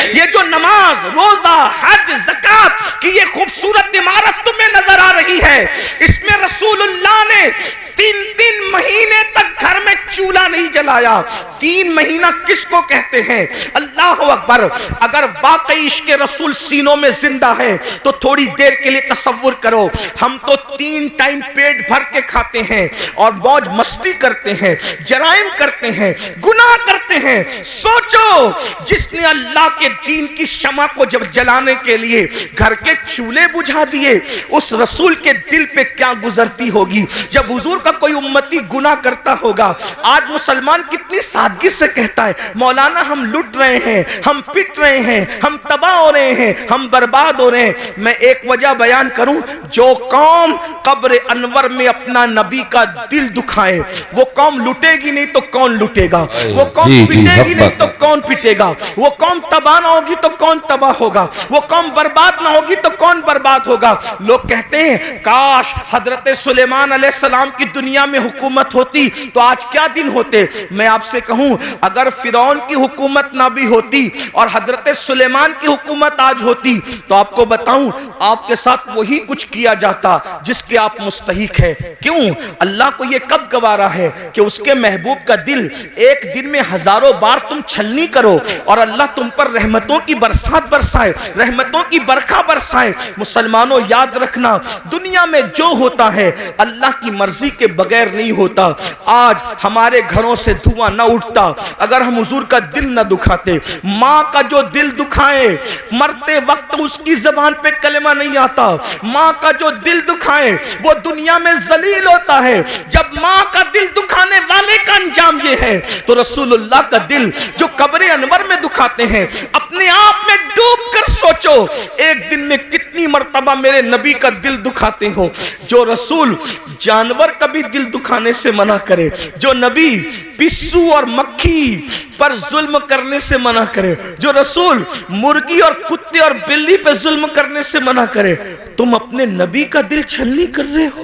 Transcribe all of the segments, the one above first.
ये जो नमाज, रोजा, हज, ज़कात की ये खूबसूरत इमारत तुम्हें नजर आ रही है, इसमें रसूलुल्लाह ने 3 महीने तक घर में चूल्हा नहीं जलाया। 3 महीना किसको कहते हैं? अल्लाह अकबर। अगर वाकई इश्क़ रसूल सीनों में जिंदा है तो थोड़ी देर के लिए तसव्वुर करो, हम तो 3 टाइम पेट भर के खाते हैं और मौज मस्ती करते हैं, जराइम करते हैं, गुनाह करते हैं। सोचो, जिसने अल्लाह के दीन की शमा को जब जलाने के लिए घर के चूल्हे बुझा दिए, उस रसूल के दिल पे क्या गुजरती होगी जब हुजूर का कोई उम्मती गुनाह करता होगा। आज मुसलमान कितनी सादगी से कहता है, मौलाना हम लुट रहे हैं, हम पिट रहे हैं, हम तबाह हो रहे हैं, हम बर्बाद हो रहे हैं। मैं एक वजह बयान करूं, जो कौम कब्र अनवर में अपना नबी का दिल दुखाए, वो कौम लुटेगी नहीं तो कौन लुटेगा, वो कौम पिटेगी नहीं तो कौन पिटेगा, वो कौम तबाह ना होगी तो कौन तबाह होगा, वो कौम बर्बाद ना होगी तो कौन बर्बाद होगा। लोग कहते हैं काश हजरत सुलेमान अलैहिस्सलाम की दुनिया में हुकूमत होती तो आज क्या दिन होते। मैं आपसे कहूं, अगर फिरौन की हुकूमत ना भी होती और हजरत सुलेमान की हुकूमत आज होती तो आपको बताऊं, आपके साथ वही कुछ किया जाता जिसके आप मुस्तहिक है। क्यों? अल्लाह को यह कब गवारा है कि उसके महबूब का दिल एक दिन में हजारों बार तुम छलनी करो और अल्लाह तुम पर रहमतों की बरसात बरसाए, रहमतों की बरखा बरसाए। मुसलमानों याद रखना, दुनिया में जो होता है अल्लाह की मर्जी के बगैर नहीं होता। आज हमारे घरों से धुआं न उठता अगर हम हुजूर का दिल न दुखाते। माँ का जो दिल दुखाए, मरते वक्त उसकी जबान पे कलमा नहीं आता। माँ का जो दिल दुखाए वो दुनिया में जलील होता है। जब माँ का दिल दुखाने वाले का अंजाम ये है तो रसूलुल्लाह का दिल जो कब्र अनवर में दुखाते हैं, अपने आप में डूब कर सोचो एक दिन में कितनी मर्तबा मेरे नबी का दिल दुखाते हो। जो रसूल जानवर का भी दिल दुखाने से मना करे, जो नबी पिस्सू और मक्खी पर जुल्म करने से मना करे, जो रसूल मुर्गी और कुत्ते और बिल्ली पे जुल्म करने से मना करे, तुम अपने नबी का दिल छलनी कर रहे हो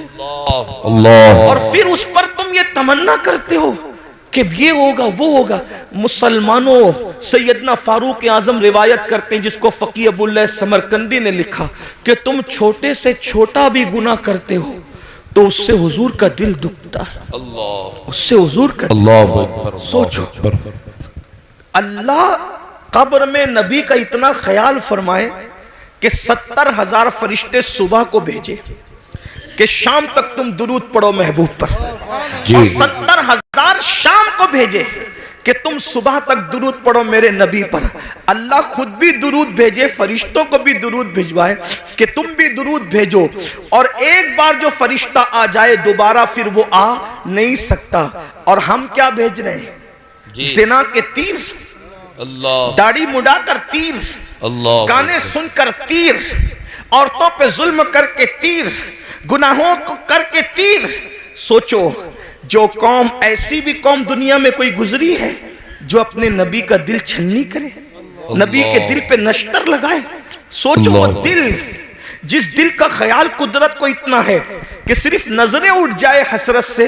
अल्लाह। और फिर उस पर तुम ये तमन्ना करते हो कि ये होगा वो होगा। मुसलमानों, सैयदना फारूक आजम रिवायत करते हैं, जिसको फकीह अबुल्लाह समरकंदी ने लिखा कि तुम छोटे से छोटा भी गुनाह करते हो तो उससे हुजूर का दिल दुखता है। अल्लाह, उससे हुजूर का अल्लाह। सोचो, अल्लाह कब्र में नबी का इतना ख्याल फरमाए कि 70,000 फरिश्ते सुबह को भेजे कि शाम तक तुम दुरूद पढ़ो महबूब पर, और 70,000 शाम को भेजे कि तुम सुबह तक दुरूद पढ़ो मेरे नबी पर। अल्लाह खुद भी दुरूद भेजे, फरिश्तों को भी दुरूद भिजवाए कि तुम भी दुरूद भेजो। और एक बार जो फरिश्ता आ जाए दोबारा फिर वो आ नहीं सकता। और हम क्या भेज रहे हैं? ज़िना के तीर, अल्लाह, दाढ़ी मुड़ाकर तीर, अल्लाह, गाने सुनकर तीर, औरतों पे जुल्म करके तीर, गुनाहों को करके तीर। सोचो, जो कौम, ऐसी भी कौम दुनिया में कोई गुजरी है जो अपने नबी का दिल छलनी करे, नबी के दिल पे नश्तर लगाए? सोचो, वो दिल, जिस दिल का ख्याल कुदरत को इतना है कि सिर्फ नजरें उठ जाए हसरत से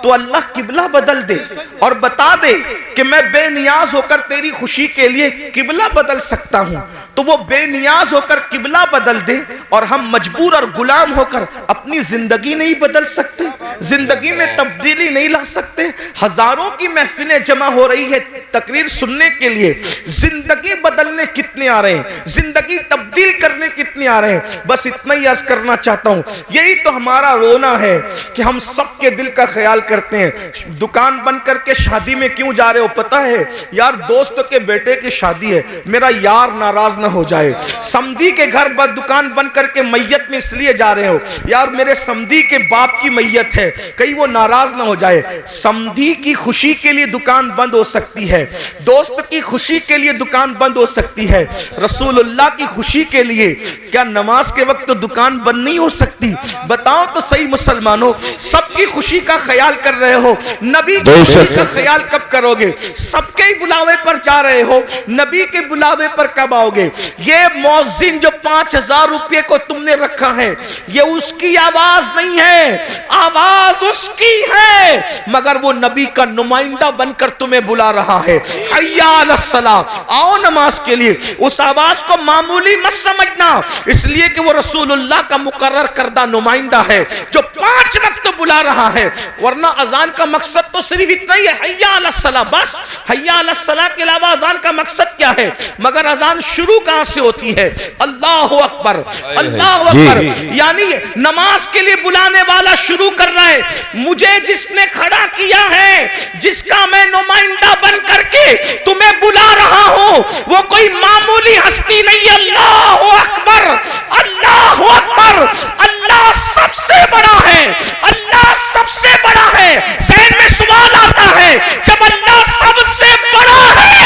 तो अल्लाह किबला बदल दे और बता दे कि मैं बेनियाज होकर तेरी खुशी के लिए किबला बदल सकता हूं, तो वो बेनियाज होकर किबला बदल दे और हम मजबूर और गुलाम होकर अपनी जिंदगी नहीं बदल सकते, जिंदगी में तब्दीली नहीं ला सकते। हजारों की महफिलें जमा हो रही है तकरीर सुनने के लिए, जिंदगी बदलने कितने आ रहे हैं, जिंदगी तब्दील करने कितने आ रहे हैं। बस इतना ही अर्ज करना चाहता हूं, यही तो हमारा रोना है कि हम सबके दिल का ख्याल करते हैं। दुकान बंद करके शादी में क्यों जा रहे हो? पता है यार, दोस्त के बेटे की शादी है, मेरा यार नाराज ना हो जाए। समधी के घर दुकान बंद करके मैयत में इसलिए जा रहे हो यार, मेरे समधी के बाप की मैयत है, कहीं वो नाराज ना हो जाए। समधी की खुशी के लिए दुकान बंद हो सकती है, दोस्त की खुशी के लिए दुकान बंद हो सकती है, रसूलुल्लाह की खुशी के लिए क्या नमाज के वक्त तो दुकान बंद नहीं हो सकती? बताओ तो सही मुसलमानों, सबकी खुशी का ख्याल कर रहे हो, नबी की खुशी का ख्याल कब करोगे? सबके ही बुलावे पर जा रहे हो, नबी के बुलावे पर कब आओगे? ये मौजिन जो 5000 रुपये को तुमने रखा है, ये उसकी आवाज नहीं है, आवाज उसकी है, मगर वो नबी का नुमाइंदा बनकर तुम्हें बुला रहा है। हय्या अलस सलाह, आओ नमाज के लिए। उस आवाज को मामूली मत समझना, इसलिए कि वो रसूलुल्लाह का मुकर्रर करदा नुमाइंदा है जो 5 वक्त तो बुला रहा है। वरना अजान का मकसद तो सिर्फ इतना ही है, हय्या अलस सलाह, बस हय्या अलस सलाह के अलावा अजान का मकसद क्या है? मगर अजान शुरू कहां से होती है? अल्लाहु अकबर, अल्लाहु अकबर, यानी नमाज के लिए बुलाने वाला शुरू कर रहा है। मुझे जिसने खड़ा किया है, जिसका मैं नुमाइंदा बन करके तुम्हें बुला रहा हूं, वो कोई मामूली हस्ती नहीं। अल्लाहु अकबर, अल्लाहु अकबर, अल्लाह सबसे बड़ा है, अल्लाह सबसे बड़ा है। ज़हन में सवाल आता है, जब अल्लाह सबसे बड़ा है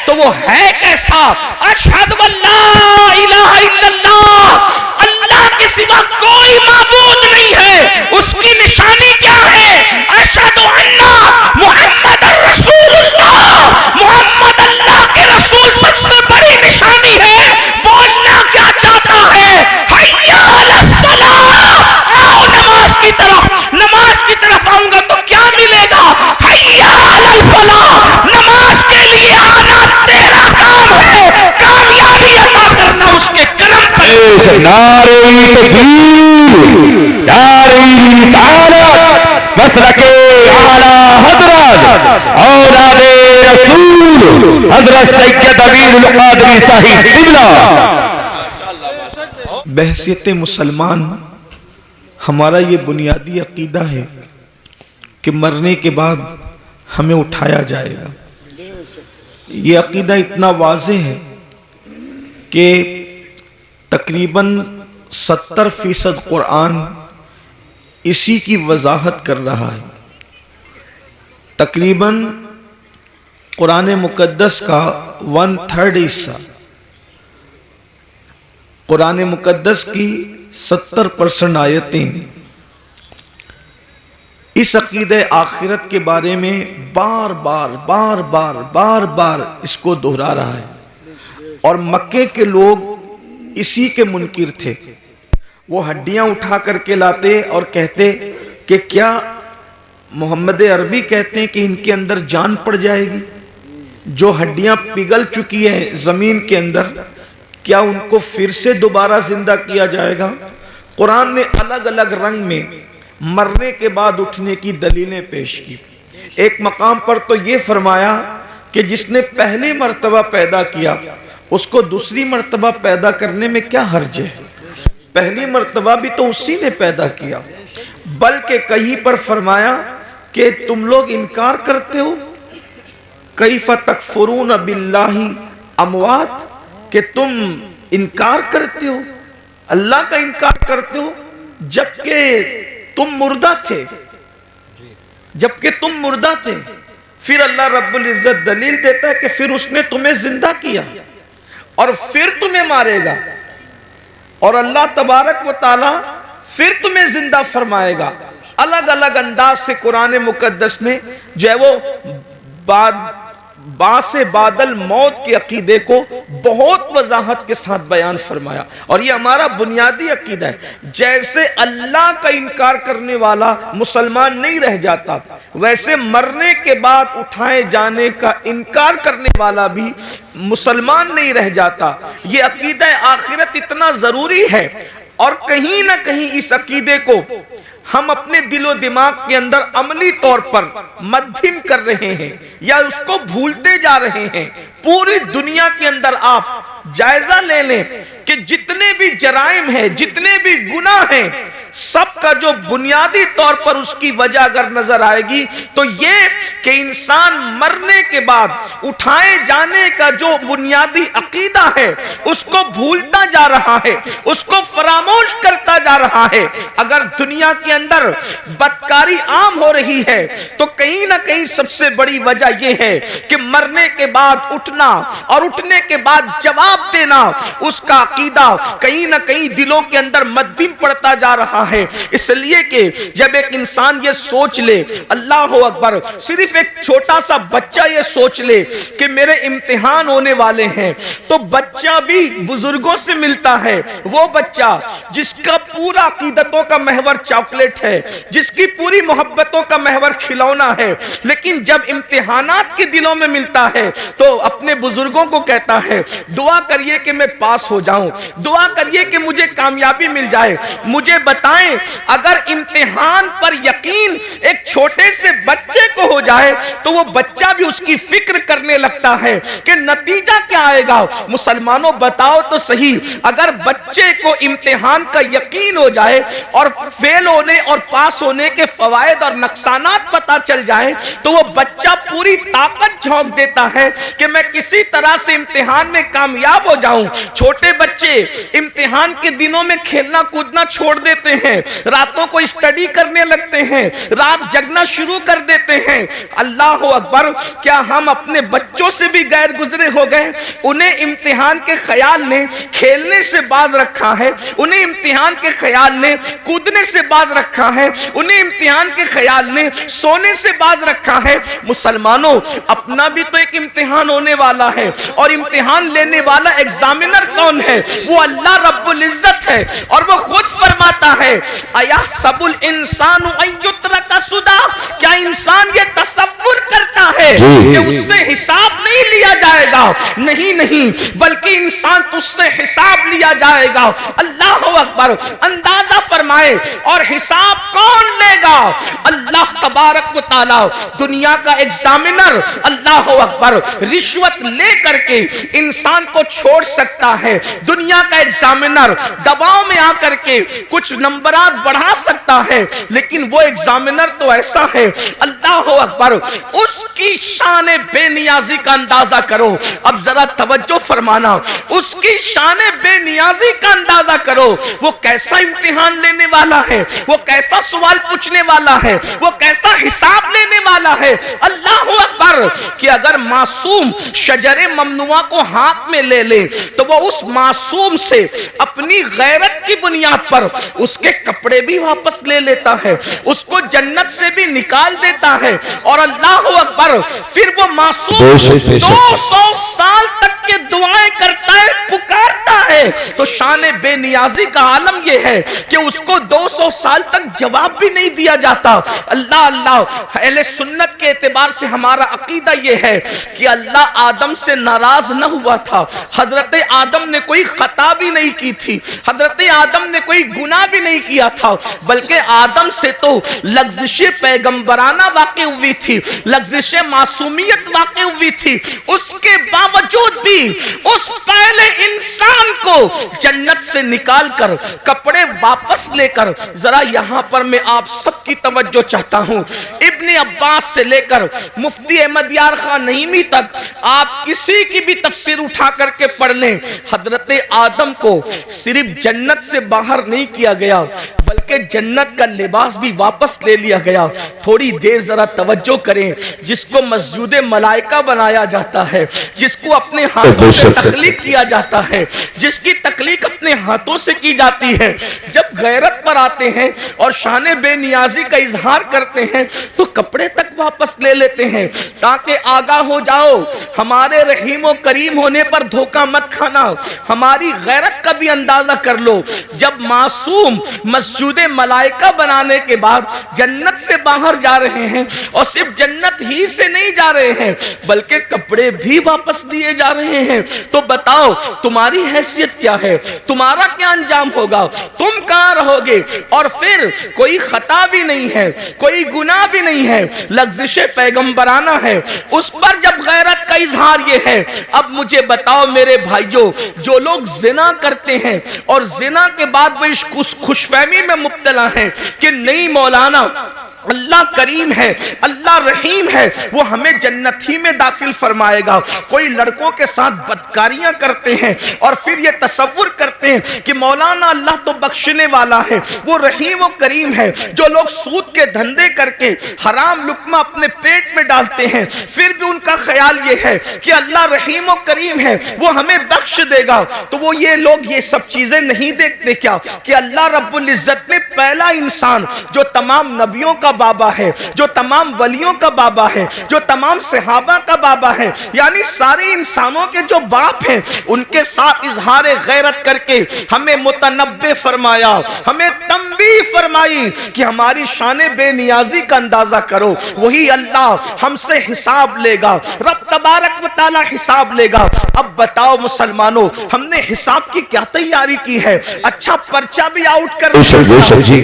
तो वो है कैसा? अशहदु अल्ला इलाहा इल्लल्लाह, अल्लाह के सिवा कोई माबूद नहीं है। उसकी निशानी क्या है? अशहदु अन्ना मुहम्मदुर रसूलुल्लाह, मुहम्मद अल्लाह के रसूल सबसे बड़ी निशानी है। बोलना क्या चाहता है? हय्या अलस सलाह, आओ नमाज की तरफ। नमाज की तरफ आऊंगा तो क्या मिलेगा? हय्या अलल फलाह, नमाज के लिए आना तेरा काम है, कामयाबी अता करना उसके करम पर। नारे तकबीर, नारे रिसालत, मसलके आला हजरत औलादे रसूल हजरत सैयद अमीरुल कादरी साहिब क़िबला। बहसियत मुसलमान हमारा ये बुनियादी अकीदा है कि मरने के बाद हमें उठाया जाएगा। ये अकीदा इतना वाज़े है कि तकरीबन 70% कुरान इसी की वजाहत कर रहा है। तकरीबन कुरान मुकद्दस का 1/3 हिस्सा, कुरान मुकद्दस की 70% आयतें इस अकीदे आखिरत के बारे में बार बार इसको दोहरा रहा है। और मक्के के लोग इसी के मुनकिर थे। वो हड्डियां उठा करके लाते और कहते कि क्या मोहम्मद अरबी कहते हैं कि इनके अंदर जान पड़ जाएगी? जो हड्डियां पिघल चुकी हैं जमीन के अंदर, क्या उनको फिर से दोबारा जिंदा किया जाएगा? कुरान ने अलग अलग रंग में मरने के बाद उठने की दलीलें पेश की। एक मकाम पर तो ये फरमाया कि जिसने पहली मर्तबा पैदा किया उसको दूसरी मर्तबा पैदा करने में क्या हर्ज है? पहली मर्तबा भी तो उसी ने पैदा किया। बल्कि कहीं पर फरमाया कि तुम लोग इनकार करते हो, कैफ़ तकफुरून बिल्लाहि अमवात, कि तुम इनकार करते हो, अल्लाह का इनकार करते हो जबकि तुम मुर्दा थे, जबकि तुम मुर्दा थे। फिर अल्लाह रब्बुल इज्जत दलील देता है कि फिर उसने तुम्हें जिंदा किया और फिर तुम्हें मारेगा, और अल्लाह तबारक व ताला फिर तुम्हें जिंदा फरमाएगा। अलग अलग अंदाज से कुरान मुकद्दस ने जो है वो बासे बादल मौत के अकीदे को बहुत वजाहत के साथ बयान फरमाया। और ये हमारा बुनियादी अकीदा है। जैसे अल्लाह का इनकार करने वाला मुसलमान नहीं रह जाता, वैसे मरने के बाद उठाए जाने का इनकार करने वाला भी मुसलमान नहीं रह जाता। ये अकीदा आखिरत इतना जरूरी है, और कहीं ना कहीं इस अकीदे को हम अपने दिलो दिमाग के अंदर अमली तौर पर मध्यम कर रहे हैं या उसको भूलते जा रहे हैं। पूरी दुनिया के अंदर आप जायजा ले लें कि जितने भी जराइम हैं, जितने भी गुनाह हैं, सबका जो बुनियादी तौर पर उसकी वजह अगर नजर आएगी तो ये कि इंसान मरने के बाद उठाए जाने का जो बुनियादी अकीदा है उसको भूलता जा रहा है, उसको फरामोश करता जा रहा है। अगर दुनिया के अंदर बदकारी आम हो रही है तो कहीं ना कहीं सबसे बड़ी वजह यह है कि मरने के बाद उठना और उठने के बाद जवाब देना, उसका अकीदा कहीं ना कहीं दिलों के अंदर मध्यम पड़ता जा रहा है। इसलिए कि जब एक इंसान ये सोच ले, अल्लाह अकबर, सिर्फ एक छोटा सा बच्चा ये सोच ले कि मेरे इम्तिहान होने वाले हैं, तो बच्चा भी बुजुर्गों से मिलता है। वो बच्चा जिसका पूरा अकीदतों का महवर चॉकलेट है, जिसकी पूरी मोहब्बतों का महवर खिलौना है, लेकिन जब इम्तिहानात के दिलों में मिलता है तो अपने बुजुर्गों को कहता है दुआ करिए कि मैं पास हो जाऊं, दुआ करिए कि मुझे कामयाबी मिल जाए। मुझे बताएं, अगर इम्तिहान पर यकीन एक छोटे से बच्चे को हो जाए तो वो बच्चा भी उसकी फिक्र करने लगता है कि नतीजा क्या आएगा। मुसलमानों बताओ तो सही, अगर बच्चे को इम्तिहान का यकीन हो जाए और फेल होने और पास होने के फवायद और नुकसानात पता चल जाए तो वो बच्चा पूरी ताकत झोंक देता है कि मैं किसी तरह से इम्तिहान में कामयाब हो जाऊं। छोटे बच्चे इम्तिहान के दिनों में खेलना कूदना छोड़ देते हैं, रातों को स्टडी करने लगते हैं, रात जगना शुरू कर देते हैं। अल्लाह अकबर, क्या हम अपने बच्चों से भी गैर गुजरे हो गए? उन्हें इम्तिहान के ख्याल ने खेलने से बाज रखा है, उन्हें इम्तिहान के ख्याल ने कूदने से बाज रखा है, उन्हें इम्तिहान के ख्याल ने सोने से बाज रखा है। मुसलमानों, अपना भी तो एक इम्तिहान होने वाला है और इम्तिहान लेने वाला एग्जामिनर कौन है? वो अल्लाह रब्बुल इज्जत है और वो खुद फरमाता है अया सबुल इंसानु अय्युत्रका सुदा, क्या इंसान ये तसव्वुर करता है कि उससे हिसाब नहीं लिया जाएगा? नहीं नहीं, बल्कि इंसान तुझसे हिसाब लिया जाएगा। अल्लाह अकबर, अंदाजा फरमाए, और हिसाब कौन लेगा? अल्लाह तबारक व तआला, दुनिया का एग्जामिनर। अल्लाह अकबर, रिश्वत ले करके इंसान को छोड़ सकता है। दुनिया का एग्जामिनर दबाव में आकर के कुछ नंबरात बढ़ा सकता है, लेकिन वो एग्जामिनर तो ऐसा है, अल्लाह अकबर, उसकी शान बेनियाजी का अंदाजा करो। अब जरा तवज्जो फरमाना, उसकी शान बेनियाजी का अंदाजा करो। वो कैसा इम्तिहान लेने वाला है, वो कैसा सवाल पूछने वाला है, वो कैसा हिसाब लेने वाला है। अल्लाह अकबर, कि अगर मासूम शजरे ममनुआ को हाथ में ले ले तो वो उस मासूम से अपनी गैरत की बुनियाद पर उसके कपड़े भी वापस ले लेता है, उसको जन्नत से भी निकाल देता है। और अल्लाह अकबर, फिर वो मासूम 200 साल तक के दुआएं करता है, पुकारता है। तो शान बेनियाजी का आलम यह है कि उसको 200 साल तक जवाब भी नहीं दिया जाता। अल्लाह अल्लाह, अहले सुन्नत के एतबार से हमारा अकीदा यह है कि अल्लाह आदम से नाराज न हुआ था। हजरत आदम ने कोई खता भी नहीं की थी, हजरत आदम ने कोई गुनाह भी नहीं किया था, बल्कि आदम से तो लग़्ज़िश पैगंबराना वाक़ई हुई थी, लग़्ज़िश मासूमियत वाक़ई हुई थी। उसके बावजूद भी उस पहले इंसान को जन्नत से निकालकर कपड़े वापस लेकर, जरा यहां पर मैं आप सबकी तवज्जो चाहता हूं, इब्ने अब्बास से लेकर मुफ्ती अहमद यार खान नईमी तक आप किसी की भी तफसीर उठा करके पढ़ लें, हजरत आदम को सिर्फ जन्नत से बाहर नहीं किया गया बल्कि जन्नत का लिबास भी वापस ले लिया गया। थोड़ी देर जरा तवज्जो करें, जिसको मस्जिद मलाइका बनाया जाता है, जिसको अपने हाथों से तख्लीक किया जाता है, जिसकी तख्लीक अपने हाथों से की जाती है, जब गैरत पर आते हैं और शान बेनियाजी का इजहार करते हैं तो कपड़े तक वापस ले लेते हैं, ताकि आगाह हो जाओ, हमारे रहीम और करीम होने पर धोखा मत खाना, हमारी गैरत का भी अंदाजा कर लो। जब मासूम मस्जिद मलाइका बनाने के बाद जन्नत से बाहर जा रहे हैं, और सिर्फ जन्नत ही से नहीं जा रहे हैं बल्कि कपड़े भी वापस दिए जा रहे हैं, तो बताओ तुम्हारी हैसियत क्या है, तुम्हारा क्या अंजाम होगा, तुम कहां रहोगे? और फिर कोई खता भी नहीं है, कोई गुनाह भी नहीं है, लग़्ज़िश पैगंबराना है, उस पर जब गैरत का इजहार ये है। अब मुझे बताओ मेरे भाइयों, जो लोग जिना करते हैं और जिना के बाद वो इस खुशफहमी में मुब्तला हैं कि नहीं मौलाना, अल्लाह करीम है, अल्लाह रहीम है, वो हमें जन्नत ही में दाखिल फरमाएगा। कोई लड़कों के साथ बदकारियां करते हैं और फिर ये तसव्वुर करते हैं कि मौलाना अल्लाह तो बख्शने वाला है, वो रहीम और करीम है। जो लोग सूद के धंधे करके हराम लुक्मा अपने पेट में डालते हैं, फिर भी उनका ख्याल ये है कि अल्लाह रहीम और करीम है, वो हमें बख्श देगा, तो वो ये लोग ये सब चीजें नहीं देखते क्या कि अल्लाह रब्बुल इज्जत ने पहला इंसान जो तमाम नबियों का बाबा है, जो तमाम वलियों का बाबा है, जो तमाम सहाबा का बाबा है, यानी सारे इंसानों के जो बाप हैं, उनके साथ इजहार गैरत करके हमें मुतनब्बे फरमाया, हमें तंबीह फरमाई कि हमारी शान बेनियाजी का अंदाजा करो। वही अल्लाह हमसे हिसाब लेगा, रब तबारक व तआला हिसाब लेगा। अब बताओ मुसलमानों, हमने हिसाब की क्या तैयारी की है? अच्छा पर्चा भी आउट कर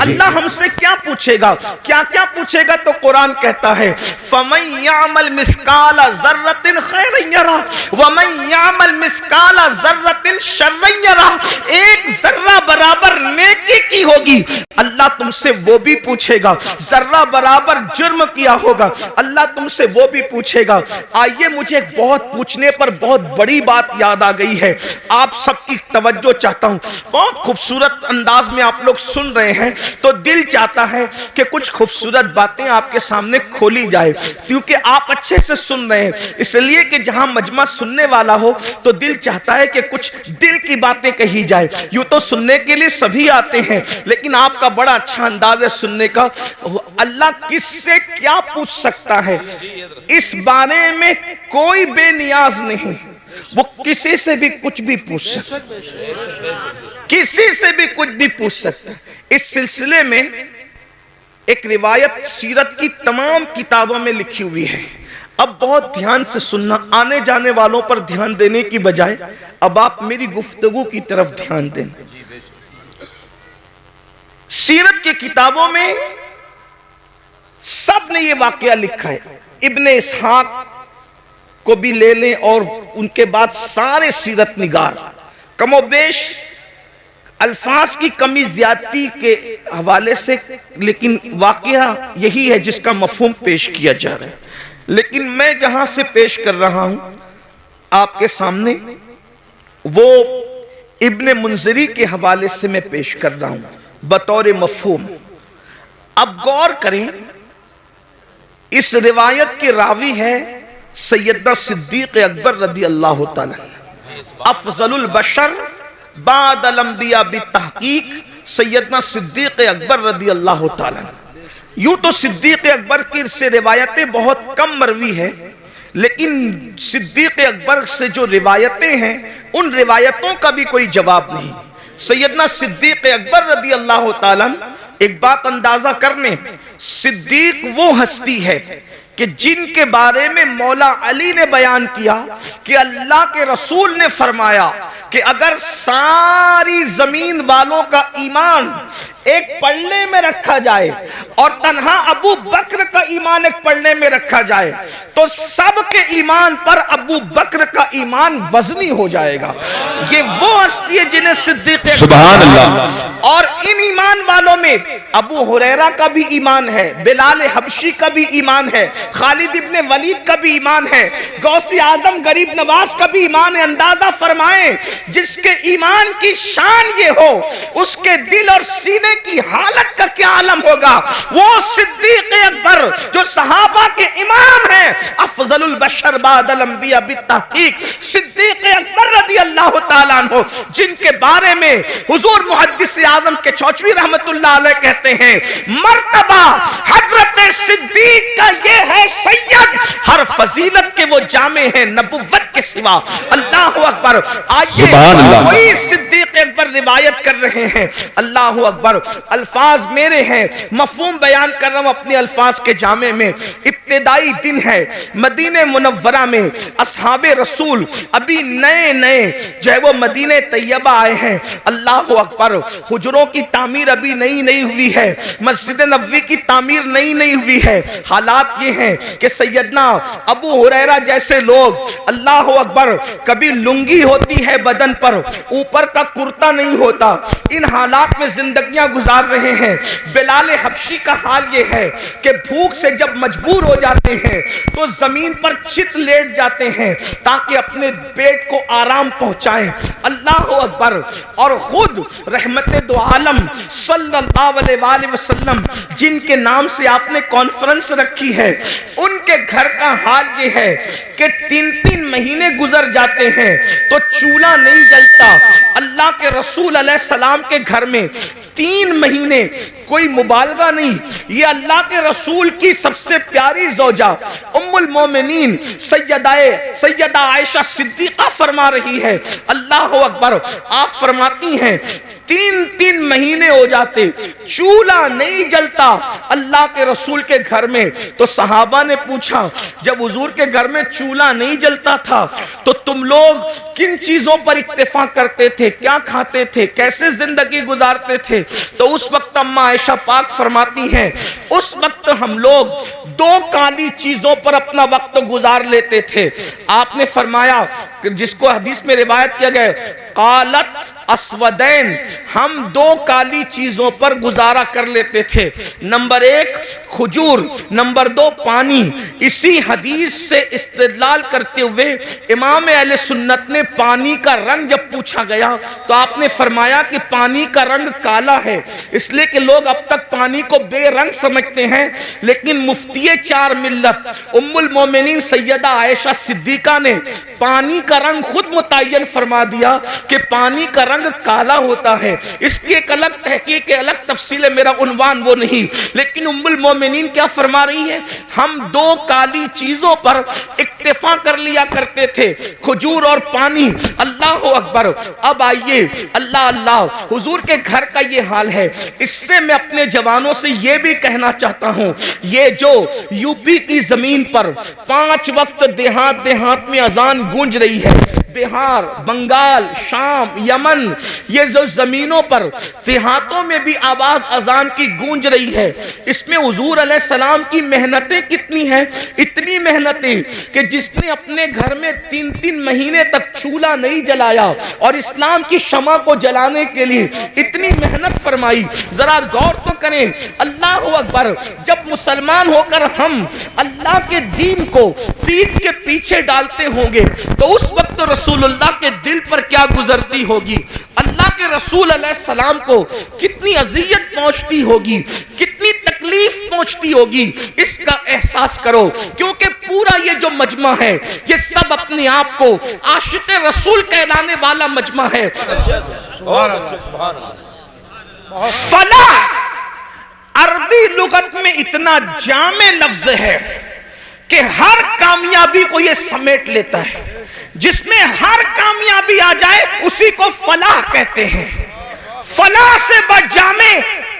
अल्लाह हमसे क्या पूछेगा, क्या क्या पूछेगा? तो कुरान कहता है फमन यामल मिस्काला ज़र्रतिन खैरन यरा व मन यामल मिस्काला ज़र्रतिन शर्रन यरा। एक जर्रा बराबर नेकी की होगी, अल्लाह तुमसे वो भी पूछेगा। जर्रा बराबर जुर्म किया होगा, अल्लाह तुमसे वो भी पूछेगा। आइए, मुझे बहुत पूछने पर बहुत बड़ी बात याद आ गई है, आप सबकी तवज्जो चाहता हूं। बहुत खूबसूरत अंदाज में आप लोग सुन रहे हैं, तो दिल चाहता है कि कुछ खूबसूरत बातें आपके सामने खोली जाए, क्योंकि आप अच्छे से सुन रहे हैं, इसलिए कि जहां मजमा सुनने वाला हो तो दिल चाहता है कि कुछ दिल की बातें कही जाए। यूं तो सुनने के लिए सभी आते हैं, लेकिन आपका बड़ा अच्छा अंदाज है सुनने का। अल्लाह किससे क्या पूछ सकता है, इस बारे में कोई बेनियाज नहीं, वो किसी से भी कुछ भी पूछ सकता, किसी से भी कुछ भी पूछ सकता। इस सिलसिले में एक रिवायत सीरत की तमाम किताबों में लिखी हुई है। अब बहुत ध्यान से सुनना, आने जाने वालों पर ध्यान देने की बजाय अब आप मेरी गुफ्तगू की तरफ ध्यान दें। सीरत की किताबों में सब ने ये वाकया लिखा है। इब्ने इसहाक को भी ले लें और उनके बाद सारे सीरत निगार कमोबेश अल्फाज की कमी ज्यादती के हवाले से, लेकिन वाकया यही है जिसका मफहूम पेश किया जा रहा है। लेकिन मैं जहां से पेश कर रहा हूं आपके सामने, वो इब्ने मुंजरी के हवाले से मैं पेश कर रहा हूं बतौर मफहूम। अब गौर करें, इस रिवायत के रावी है सैयदना सिद्दीक अकबर रदी अल्लाह तआला, अफजलुल बशर बादल अंबिया बितहकीक सैयदना सिद्दीक अकबर रदी अल्लाह तआला। यूं तो सिद्दीक अकबर की से रिवायतें बहुत कम मरवी है, लेकिन सिद्दीक अकबर से जो रिवायतें हैं उन रिवायतों का भी कोई जवाब नहीं। सैयदना सिद्दीक अकबर रदी अल्लाह तआला, एक बात अंदाजा करने, सिद्दीक वो हस्ती है कि जिनके बारे में मौला अली ने बयान किया कि अल्लाह के रसूल ने फरमाया कि अगर सारी जमीन वालों का ईमान एक पल्ले में रखा जाए और तन्हा अबू बकर का ईमान एक पल्ले में रखा जाए, तो सबके ईमान पर अबू बकर का ईमान वजनी हो जाएगा। ये वो हस्ती है जिन्हें सिद्दीक सुभान अल्लाह। और इन ईमान वालों में अबू हुरैरा का भी ईमान है, बिलाल हबशी का भी ईमान है, खालिद इब्ने वलीद का भी ईमान है, गौसे आजम गरीब नवाज का भी ईमान है। अंदाजा फरमाएं, जिसके ईमान की शान ये हो, उसके दिल और सीने की हालत का क्या आलम होगा। वो सिद्दीक अकबर जो सहाबा के इमाम हैं, अफजलुल बशर बादल अंबिया बितहकीक सिद्दीक अकबर रदी अल्लाह तआला अन्हु, जिनके बारे में हुजूर मुहद्दिस आजम के चौचवी रहमतुल्लाह अलैह कहते हैं, मर्तबा हजरत सिद्दीक का ये है सैयद, हर फजीलत के वो जामे हैं नबुव्वत के सिवा। अल्लाह अकबर। आइए, वही सिद्दीक अकबर रिवायत कर रहे हैं। अल्लाह अकबर। अल्फाज मेरे हैं, मफहूम बयान कर रहा हूं अपने अल्फाज के जामे में। इब्तिदाई दिन है, मदीने मुनव्वरा में असहाबे रसूल अभी नए नए जो है वो मदीने तैयबा आए हैं। अल्लाह अकबर। हुजरों की तामीर अभी नई नई हुई है, मस्जिद नबवी की तामीर नई नई हुई है। हालात ये हैं कि सैयदना अबू हुरैरा जैसे लोग, अल्लाह अकबर, कभी लुंगी होती है बदन पर, ऊपर का कुर्ता नहीं होता। इन हालात में जिंदगियां गुजार रहे हैं। बिलाल हबशी का हाल ये है कि भूख से जब मजबूर हो जाते हैं तो जमीन पर चित लेट जाते हैं ताकि अपने पेट को आराम पहुंचाएं। अल्लाह अकबर। और खुद रहमत दो आलम सल्लल्लाहु अलैहि वसल्लम जिनके नाम से आपने कॉन्फ्रेंस रखी है, उनके घर का हाल ये है कि 3-3 महीने गुजर जाते हैं तो चूल्हा नहीं जलता। अल्लाह के रसूल अलैहिस्सलाम के घर में 3 महीने, कोई मुबालगा नहीं, ये अल्लाह के रसूल की सबसे प्यारी ज़ौजा उम्मुल मोमिनीन सैयदा आयशा सिद्दीक़ा फरमा रही है। अल्लाह अकबर। आप फरमाती हैं 3-3 महीने हो जाते, चूल्हा नहीं जलता अल्लाह के रसूल के घर में। तो सहाबा ने पूछा, जब हुजूर के घर में चूल्हा नहीं जलता था तो तुम लोग किन चीजों पर इत्तेफाक करते थे, क्या खाते थे, कैसे जिंदगी गुजारते थे? तो उस वक्त अम्मा आयशा पाक फरमाती हैं, उस वक्त हम लोग 2 काली चीजों पर अपना वक्त गुजार लेते थे। आपने फरमाया, जिसको हदीस में रिवायत किया गया, कालत अस्वदैन, हम 2 काली चीजों पर गुजारा कर लेते थे। नंबर 1 खजूर, नंबर 2 पानी। इसी हदीस से इस्तेदलाल करते हुए इमाम अहले सुन्नत ने पानी का रंग जब पूछा गया तो आपने फरमाया कि पानी का रंग काला है, इसलिए कि लोग अब तक पानी को बेरंग समझते हैं। लेकिन मुफ्तिये 4 मिल्लत उम्मुल मोमिनीन सैयदा आयशा सिद्दीका ने पानी का रंग खुद मुतय्यन फरमा दिया कि पानी का रंग काला होता है। इसकी एक अलग तहकीक, अलग तफसील है, मेरा उन्वान वो नहीं। लेकिन उम्मुल मोमिनीन क्या फरमा रही है, हम 2 काली चीजों पर इक्तिफा कर लिया करते थे, खजूर और पानी। अल्लाह अकबर। अब आइए, अल्लाह अल्लाह, हुजूर के घर का ये हाल है। इससे मैं अपने जवानों से ये भी कहना चाहता हूं, ये जो यूपी की जमीन पर 5 वक्त देहात देहात में अजान गूंज रही है, बिहार, बंगाल, शाम, यमन, ये जो जमीनों पर देहातों में भी आवाज अजान की गूंज रही है, इसमें हुजूर अलैहिस्सलाम की मेहनतें कितनी हैं। इतनी मेहनतें कि जिसने अपने घर में 3-3 महीने तक चूल्हा नहीं जलाया और इस्लाम की शमा को जलाने के लिए इतनी मेहनत फरमाई, जरा गौर तो करें। अल्लाह अकबर। जब मुसलमान होकर हम अल्लाह के दीन को पीठ के पीछे डालते होंगे तो उस वक्त रसूलुल्लाह के दिल पर क्या गुजरती होगी, अल्लाह के रसूल अलैहिस्सलाम को कितनी अजियत पहुंचती होगी, कितनी तकलीफ पहुंचती होगी, इसका एहसास करो। क्योंकि पूरा ये जो मजमा है, ये सब अपने आप को आशिक रसूल कहलाने वाला मजमा है। फलाह अरबी लुगत में इतना जामे लफ्ज है कि हर कामयाबी को ये समेट लेता है। जिसमें हर कामयाबी आ जाए उसी को फलाह कहते हैं। फलाह से बढ़ जामे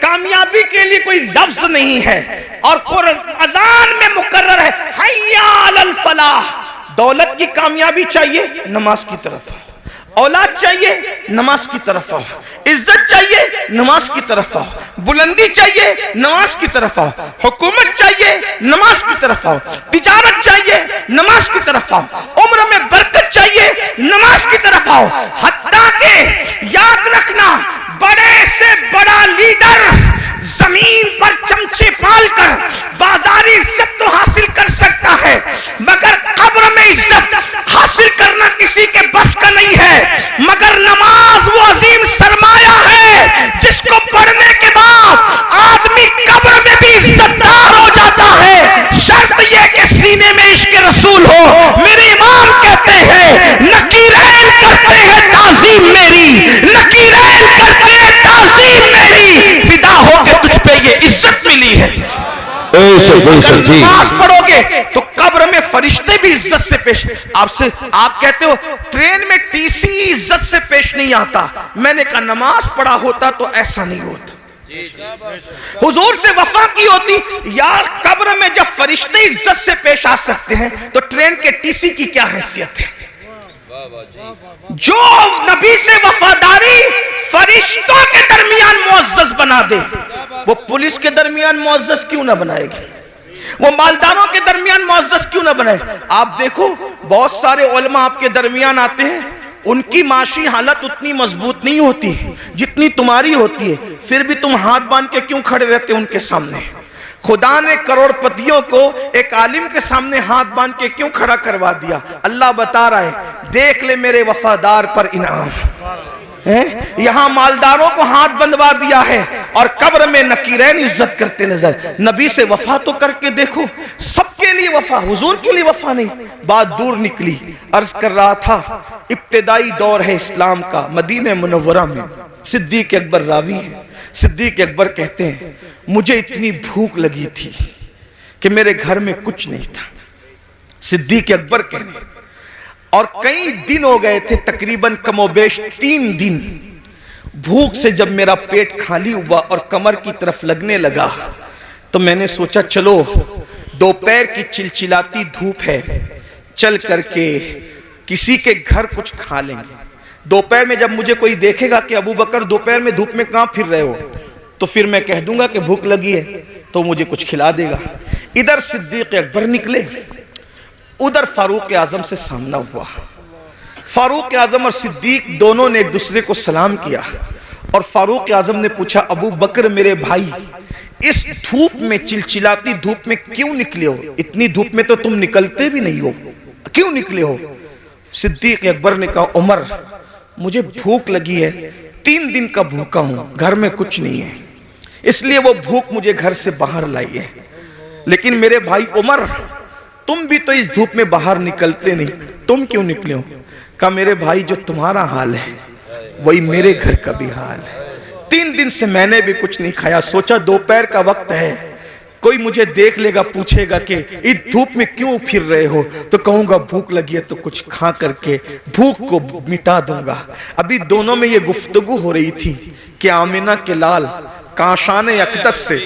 कामयाबी के लिए कोई लफ्ज नहीं है। और अज़ान में मुकर्रर है, हय्या अलल फलाह। दौलत की कामयाबी चाहिए, नमाज की तरफ आओ। औलाद चाहिए, नमाज की तरफ आओ। इज्जत चाहिए, नमाज की तरफ आओ। बुलंदी चाहिए, नमाज की तरफ आओ। हुकूमत चाहिए, नमाज की तरफ आओ। तिजारत चाहिए, नमाज की तरफ आओ। उम्र में बरकत चाहिए, नमाज की तरफ आओ। हत्ता के याद रखना, बड़े से बड़ा लीडर जमीन पर चमचे पालकर बाजारी इज्जत तो हासिल कर सकता है, मगर कब्र में इज्जत हासिल करना किसी के बस का नहीं है। मगर नमाज वो अजीम सरमाया है जिसको पढ़ने के बाद आदमी कब्र में भी इज्जतदार हो जाता है। शर्त यह कि सीने में इश्क रसूल हो। मेरे इमाम कहते हैं, नकीरैन करते हैं ताज़ीम मेरी, नकीरैन करते हैं ताज़ीम मेरी, फिदा हो के तुझ पे ये इज्जत मिली है। नमाज पढ़ोगे तो कब्र में फरिश्ते भी इज्जत से पेश। आपसे आप कहते हो ट्रेन में टीसी इज्जत से पेश नहीं आता, मैंने कहा नमाज पढ़ा होता तो ऐसा नहीं होता। हुजूर से वफा की होती यार, कब्र में जब फरिश्ते इज्जत से पेश आ सकते हैं तो ट्रेन के टीसी की क्या हैसियत है। जो नबी से वफादारी फरिश्तों के दरमियान मुअज़्ज़ज़ बना दे, वो पुलिस के दरमियान मुअज़्ज़ज़ क्यों ना बनाएगी, वो मालदारों के दरमियान मुअज़्ज़ज़ क्यों ना बनाए। आप देखो बहुत सारे उलमा आपके दरमियान आते हैं, उनकी माशी हालत उतनी मजबूत नहीं होती जितनी तुम्हारी होती है, फिर भी तुम हाथ बांध के क्यों खड़े रहते उनके सामने? खुदा ने करोड़पतियों को एक आलिम के सामने हाथ बांध के क्यों खड़ा करवा दिया? अल्लाह बता रहा है, देख ले मेरे वफादार पर इनाम है। यहां मालदारों को हाथ बंधवा दिया है और कब्र में नकीरैन इज्जत करते नजर। नबी से वफा तो करके देखो, सबके लिए वफा, हुजूर के लिए वफा नहीं। बात दूर निकली, अर्ज कर रहा था इब्तिदाई दौर है इस्लाम का, मदीने मुनव्वरा में सिद्दीक अकबर रावी है। सिद्दीक अकबर कहते हैं, मुझे इतनी भूख लगी थी कि मेरे घर में कुछ नहीं था। सिद्दीक अकबर कहने, और कई दिन हो गए थे, तकरीबन कमोबेश 3 दिन। भूख से जब मेरा पेट खाली हुआ और कमर की तरफ लगने लगा तो मैंने सोचा चलो दोपहर की चिलचिलाती धूप है, चल करके किसी के घर कुछ खा लेंगे। दोपहर में जब मुझे कोई देखेगा कि अबू बकर दोपहर में धूप में कहां फिर रहे हो, तो फिर मैं कह दूंगा कि भूख लगी है तो मुझे कुछ खिला देगा। इधर सिद्दीक अकबर निकले, उधर फारूक आजम से सामना हुआ। फारूक आजम और सिद्दीक दोनों ने एक दूसरे को सलाम किया और फारूक आजम ने पूछा, अबू बकर मेरे भाई, इस धूप में, चिलचिलाती धूप में क्यों निकले हो? इतनी धूप में तो तुम निकलते भी नहीं हो, क्यों निकले हो? सिद्दीक अकबर ने कहा, उमर मुझे भूख लगी है, 3 दिन का भूखा हूं, घर में कुछ नहीं है, इसलिए वो भूख मुझे घर से बाहर लाई है। लेकिन मेरे भाई उमर, तुम भी तो इस धूप में बाहर निकलते नहीं, तुम क्यों निकले हो? कहा, मेरे भाई जो तुम्हारा हाल है वही मेरे घर का भी हाल है। 3 दिन से मैंने भी कुछ नहीं खाया, सोचा दोपहर का वक्त है, कोई मुझे देख लेगा, पूछेगा कि इस धूप में क्यों फिर रहे हो, तो कहूंगा भूख लगी है तो कुछ खा करके भूख को मिटा दूंगा। अभी दोनों में ये गुफ्तगू हो रही थी कि आमिना के लाल काशान अक़दस से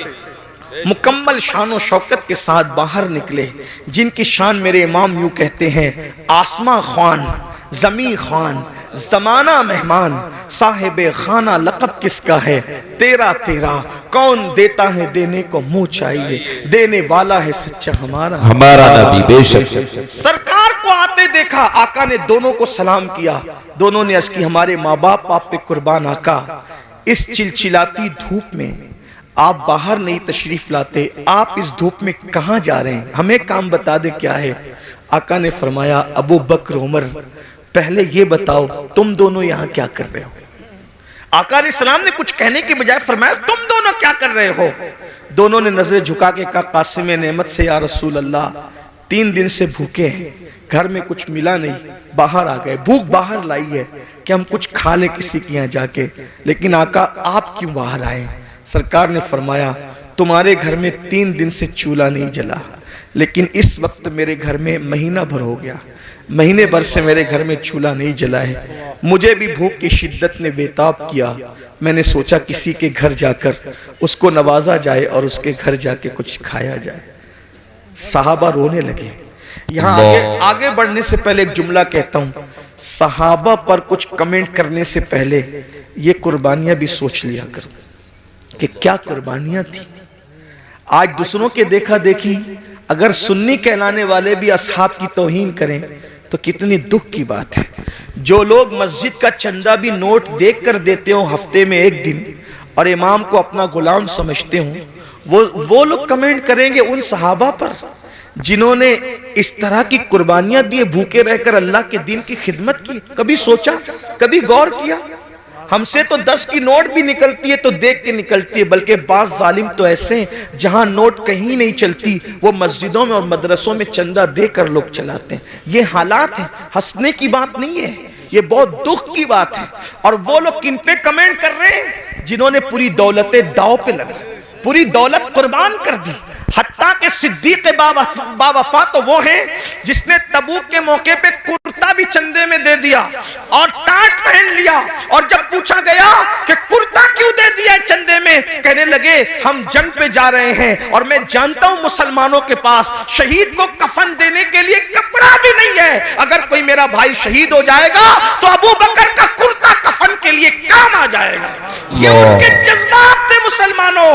मुकम्मल शान शौकत के साथ बाहर निकले, जिनकी शान मेरे इमाम यूं कहते हैं, आसमां खान, जमी खान, जमाना मेहमान, साहिबे खाना लक़ब किसका है, तेरा तेरा कौन देता है, देने को मुंह चाहिए, देने वाला है सच्चा हमारा नबी बेशक। सरकार को आते देखा, आका ने दोनों को सलाम किया। दोनों ने अर्ज़ की, हमारे माँ बाप आप पे कुर्बान आका, इस चिलचिलाती धूप में आप बाहर नहीं तशरीफ लाते, आप इस धूप में कहां जा रहे हैं, हमें काम बता दे क्या है। आका ने फरमाया, अबू बकर उमर, पहले ये बताओ तुम दोनों यहां क्या कर रहे हो? आका अलैहिस्सलाम ने कुछ कहने के बजाय फरमाया, तुम दोनों क्या कर रहे हो? दोनों ने नजरें झुका के कहा, कासिम नेमत से या रसूल अल्लाह, 3 दिन से भूखे हैं, घर में कुछ मिला नहीं, बाहर आ गए, भूख बाहर लाई है कि हम कुछ खा ले किसी के यहाँ जाके। लेकिन आका आप क्यों बाहर आए? सरकार ने फरमाया, तुम्हारे घर में 3 दिन से चूल्हा नहीं जला, लेकिन इस वक्त मेरे घर में महीना भर हो गया, महीने भर से मेरे घर में चूल्हा नहीं जला है। मुझे भी भूख की शिद्दत ने बेताब किया, मैंने सोचा किसी के घर जाकर उसको नवाजा जाए और उसके घर जाके कुछ खाया जाए। सहाबा रोने लगे। यहाँ आगे बढ़ने से पहले एक जुमला कहता हूँ, सहाबा पर कुछ कमेंट करने से पहले ये कुर्बानियां भी सोच लिया करो कि क्या कुर्बानियां थी। आज दूसरों के देखा देखी अगर सुन्नी कहलाने वाले भी असहाब की तौहीन करें तो कितनी दुख की बात है। जो लोग मस्जिद का चंदा भी नोट देख कर देते हो हफ्ते में 1 दिन और इमाम को अपना गुलाम समझते हो, वो लोग कमेंट करेंगे उन सहाबा पर जिन्होंने इस तरह की कुर्बानियां दी, भूखे रहकर अल्लाह के दीन की खिदमत की। कभी सोचा, कभी गौर किया? हमसे तो 10 की नोट भी निकलती है तो देख के निकलती है, बल्कि बाज जालिम तो ऐसे हैं जहां नोट कहीं नहीं चलती, वो मस्जिदों में और मदरसों में चंदा देकर लोग चलाते हैं। ये हालात है, हंसने की बात नहीं है, ये बहुत दुख की बात है। और वो लोग किन पे कमेंट कर रहे हैं? जिन्होंने पूरी दौलतें दाव पे लगा, पूरी दौलत कुर्बान कर दी। हत्ता के सिद्दीक बावफा तो वो हैं जिसने तबूक के मौके पे कुर्ता भी चंदे में दे दिया और टाट पहन लिया, और जब पूछा गया कि कुर्ता क्यों दे दिया है चंदे में, कहने लगे हम जंग पे जा रहे हैं और मैं जानता हूं मुसलमानों के पास शहीद को कफन देने के लिए कपड़ा भी नहीं है, अगर कोई मेरा भाई शहीद हो जाएगा तो अबू बकर का कुर्ता कफन के लिए काम आ जाएगा। ये उनके जज्बात थे मुसलमानों।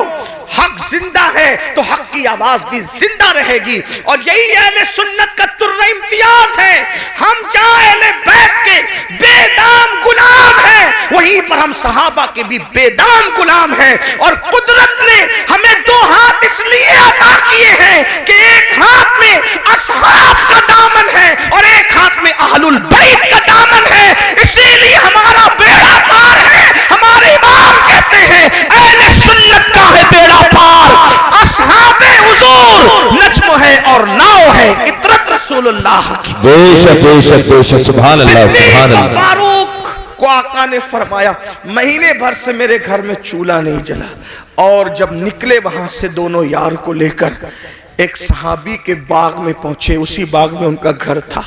हक जिंदा है तो हक की आवाज भी जिंदा रहेगी। और यही अहले सुन्नत का तुर्रा इम्तियाज है। हम जहां अहले बैत के बेदाम गुलाम हैं, वहीं पर हम सहाबा के भी बेदाम गुलाम हैं। और कुदरत ने हमें दो हाथ इसलिए अता किए हैं कि एक हाथ में असहाब का दामन है और एक हाथ में अहलुल बैत का दामन है। इसीलिए हमारा बेड़ा पार है। हमारे इमाम कहते हैं अहले सुन्नत का है बेड़ा पार, असहाबे हुजूर नज्म है और नाव है इतरत रसूलुल्लाह की। बेशक बेशक बेशक, सुभान अल्लाह सुभान अल्लाह। फारूक को आका ने फरमाया महीने भर से मेरे घर में चूल्हा नहीं जला। और जब निकले वहां से दोनों यार को लेकर एक सहाबी के बाग में पहुंचे, उसी बाग में उनका घर था।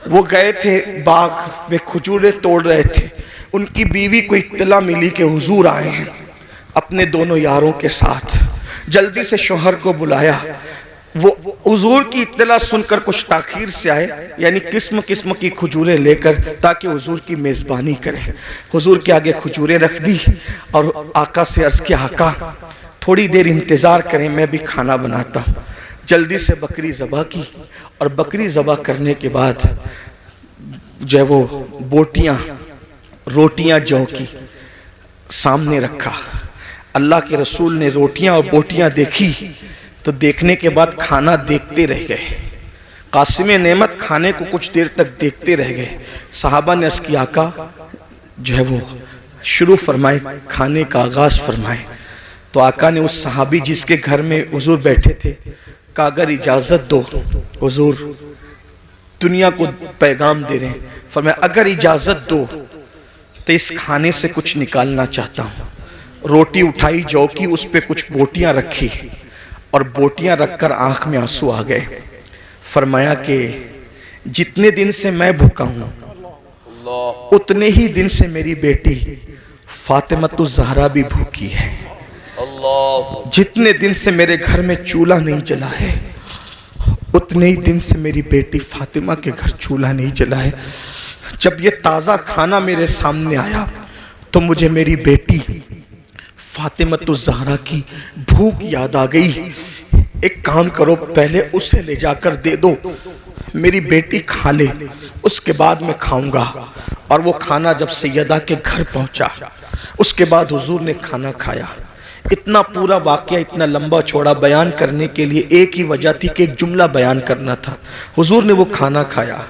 वो गए थे बाग में, खजूरें तोड़ रहे थे। उनकी बीवी को इत्तला मिली कि हुजूर आए हैं अपने दोनों यारों के साथ। जल्दी से शौहर को बुलाया। वो हुजूर की इत्तला सुनकर कुछ ताखीर से आए, यानी किस्म किस्म की खजूरें लेकर, ताकि हुजूर की मेजबानी करें। हुजूर के आगे खजूरें रख दी और आका से अर्ज किया आका थोड़ी देर इंतजार करें, मैं भी खाना बनाता हूँ। जल्दी से बकरी ज़बह की और बकरी ज़बह करने के बाद जो है वो बोटियां रोटियां जौ की सामने रखा। अल्लाह के रसूल ने रोटियां और बोटियां देखी तो देखने के बाद खाना देखते रह गए। कासिम नेमत खाने को कुछ देर तक देखते रह गए। सहाबा ने अर्ज़ किया आका जो है वो शुरू फरमाए, खाने का आगाज फरमाए। तो आका ने उस सहाबी जिसके घर में हुजूर बैठे थे कहा अगर इजाजत दो, हुजूर दुनिया को पैगाम दे रहे हैं, फरमाया अगर इजाजत दो तो इस खाने से कुछ निकालना चाहता हूं। रोटी उठाई जौ की, उस पे कुछ बोटियां रखी और बोटियां रखकर आंख में आंसू आ गए। फरमाया कि जितने दिन से मैं भूखा हूं उतने ही दिन से मेरी बेटी फातिमतुज ज़हरा भी भूखी है। जितने दिन से मेरे घर में चूल्हा नहीं जला है उतने ही दिन से मेरी बेटी फातिमा के घर चूल्हा नहीं जला है। जब ये ताज़ा खाना मेरे सामने आया तो मुझे मेरी बेटी फातिमतुज ज़हरा की भूख याद आ गई। एक काम करो, पहले उसे ले जाकर दे दो, मेरी बेटी खा ले, उसके बाद मैं खाऊंगा। और वो खाना जब सैयदा के घर पहुंचा उसके बाद हुजूर ने खाना खाया। इतना पूरा वाकया इतना लंबा चौड़ा बयान करने के लिए एक ही वजह थी कि एक जुमला बयान करना था। हुजूर ने वो खाना खाया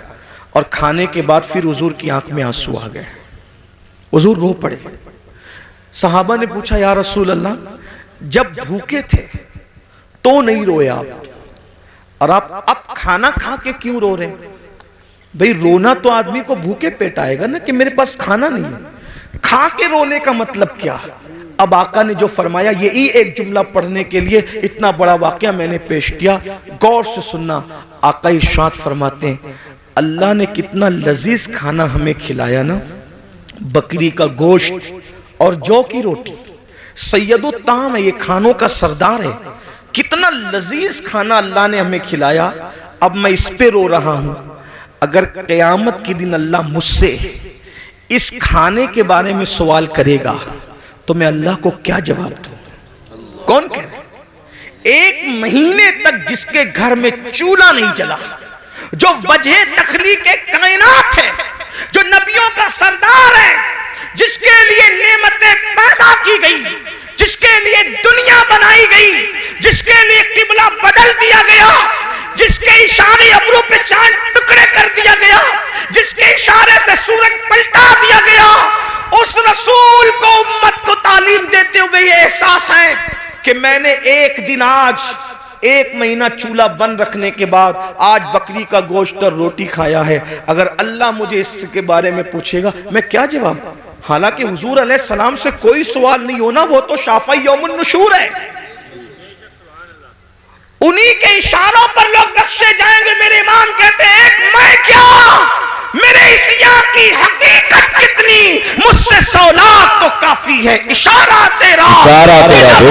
और खाने के बाद फिर हुजूर की आंख में आंसू आ गए। हुजूर रो पड़े। सहाबा ने पूछा या रसूल अल्लाह जब भूखे थे तो नहीं रोए आप, और आप अब खाना खा के क्यों रो रहे हैं? भाई रोना तो आदमी को भूखे पेट आएगा ना कि मेरे पास खाना नहीं है। खा के रोने का मतलब क्या? अब आका ने जो फरमाया, यही एक जुमला पढ़ने के लिए इतना बड़ा वाकया मैंने पेश किया। गौर से सुनना। आका इरशाद फरमाते हैं अल्लाह ने कितना लजीज खाना हमें खिलाया ना, बकरी का गोश्त और जौ की रोटी। सैयदुत ताम है, ये खानों का सरदार है। कितना लजीज खाना अल्लाह ने हमें खिलाया। अब मैं इस पे रो रहा हूं। अगर क़यामत के दिन अल्लाह मुझसे इस खाने के बारे में सवाल करेगा तो मैं अल्लाह को क्या जवाब दूं? कौन कह रहा है? एक महीने तक जिसके घर में चूल्हा नहीं जला, जो वजह तखलीक कायनात है, जो नबियों का सरदार है, जिसके लिए नेमतें पैदा की गई, जिसके लिए दुनिया बनाई गई, जिसके लिए किबला बदल दिया गया, जिसके इशारे अब्रू पे चांद टुकड़े कर दिया गया, जिसके इशारे से सूरज पलटा दिया गया, उस रसूल को उम्मत को तालीम देते हुए ये एहसास है कि मैंने एक दिन, आज एक महीना चूल्हा बंद रखने के बाद आज बकरी का गोश्त और रोटी खाया है। अगर अल्लाह मुझे इसके बारे में पूछेगा मैं क्या जवाब दूं? हालांकि हुजूर अलैहिस्सलाम से कोई सवाल नहीं होना, वो तो शाफ़ई यौमुन नुशूर है। उन्हीं के इशारों पर लोग बख्शे जाएंगे। मेरे इमाम कहते हैं एक मैं क्या, मेरे इस्या की हकीकत कितनी, मुझसे 100 लाख तो काफी है। इशारा तेरा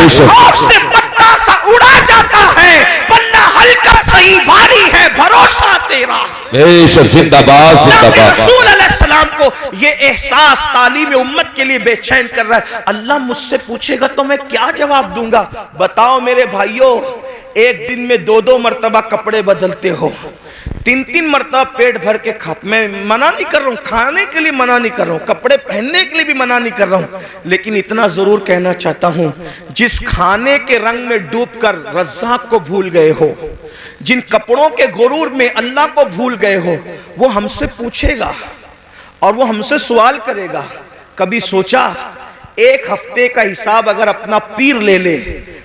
से पत्ता सा उड़ा जाता है, पन्ना हल्का सही भारी है, भरोसा तेरा। बेशक जिंदाबाद जिंदाबाद। रसूल अलैहिस्सलाम को ये एहसास तालीम उम्मत के लिए बेचैन कर रहा है। अल्लाह मुझसे पूछेगा तो मैं क्या जवाब दूंगा? बताओ मेरे भाइयों, एक दिन में 2-2 मरतबा कपड़े बदलते हो, 3-3 मरतबा पेट भर के खाते। मैं मना नहीं कर रहा हूँ, खाने के लिए मना नहीं कर रहा हूँ, कपड़े पहनने के लिए भी मना नहीं कर रहा हूँ, लेकिन इतना जरूर कहना चाहता हूँ, जिस खाने के रंग में डूबकर रज़्ज़ाक़ को भूल गए हो, जिन कपड़ों के गुरूर में अल्लाह को भूल गए हो, वो हमसे पूछेगा और वो हमसे सवाल करेगा। कभी सोचा एक हफ्ते का हिसाब अगर अपना पीर ले ले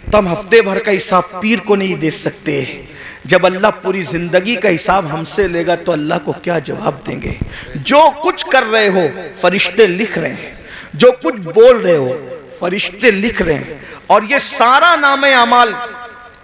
तो हम हफ्ते भर का हिसाब पीर को नहीं दे सकते। जब अल्लाह पूरी जिंदगी का हिसाब हमसे लेगा तो अल्लाह को क्या जवाब देंगे? जो कुछ कर रहे हो फरिश्ते लिख रहे हैं, जो कुछ बोल रहे हो फरिश्ते लिख रहे हैं, और ये सारा नामे अमाल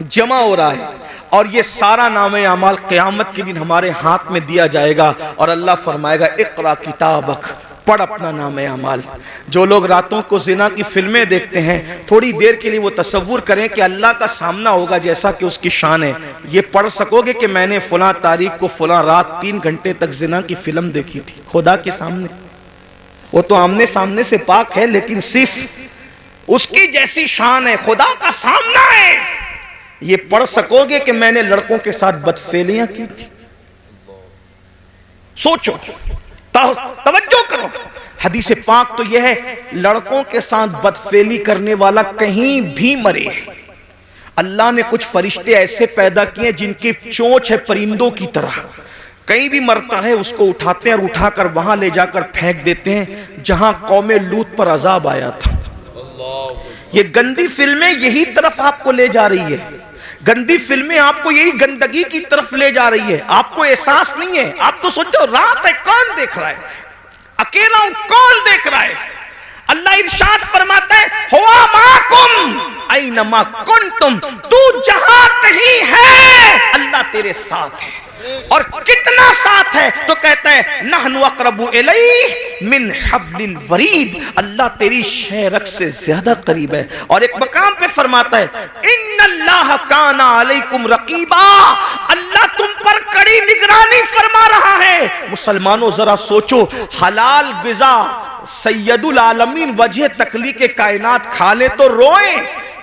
जमा हो रहा है, और ये सारा नामे अमाल क़यामत के दिन हमारे हाथ में दिया जाएगा और अल्लाह फरमाएगा इक़रा किताबक, पढ़ अपना नामे अमाल। जो लोग रातों को जिना की फिल्में देखते हैं, थोड़ी देर के लिए वो तसव्वुर करें कि अल्लाह का सामना होगा जैसा कि उसकी शान है। ये पढ़ सकोगे कि मैंने फलां तारीख को फलां रात 3 घंटे तक जिना की फिल्म देखी थी खुदा के सामने? वो तो आमने सामने से पाक है, लेकिन सिर्फ उसकी जैसी शान है, खुदा का सामना है। ये पढ़ सकोगे कि मैंने लड़कों के साथ बदफेलियां की थी? सोचो, तवज्जो करो। हदीस पाक तो यह है, लड़कों के साथ बदफेली करने वाला कहीं भी मरे। अल्लाह ने कुछ फरिश्ते ऐसे पैदा किए जिनकी चोंच है परिंदों की तरह, कहीं भी मरता है उसको उठाते हैं और उठाकर वहां ले जाकर फेंक देते हैं जहां कौमे लूत पर अजाब आया था। ये गंदी फिल्में यही तरफ आपको ले जा रही है, गंदी फिल्में आपको यही गंदगी की तरफ ले जा रही है। आपको एहसास नहीं है, आप तो सोचो रात है, कौन देख रहा है? अकेला हूं, कौन देख रहा है? अल्लाह इरशाद फरमाता है, हुआ माकुम ऐनमा कुंतुम, तू जहां कहीं है अल्लाह तेरे साथ है। और कितना साथ है? तो कहता है नहनु अक़रबु इलैहि मिन हब्लिल वरीद, अल्लाह तेरी शेरक से ज्यादा करीब है। और एक मकाम पे फरमाता है इन्नल्लाह काना अलैकुम रकीबा, अल्लाह तुम पर कड़ी निगरानी फरमा रहा है। मुसलमानों जरा सोचो, हलाल गिज़ा सैयदुल आलमीन वजह तकलीक़ कायनात खा ले तो रोए,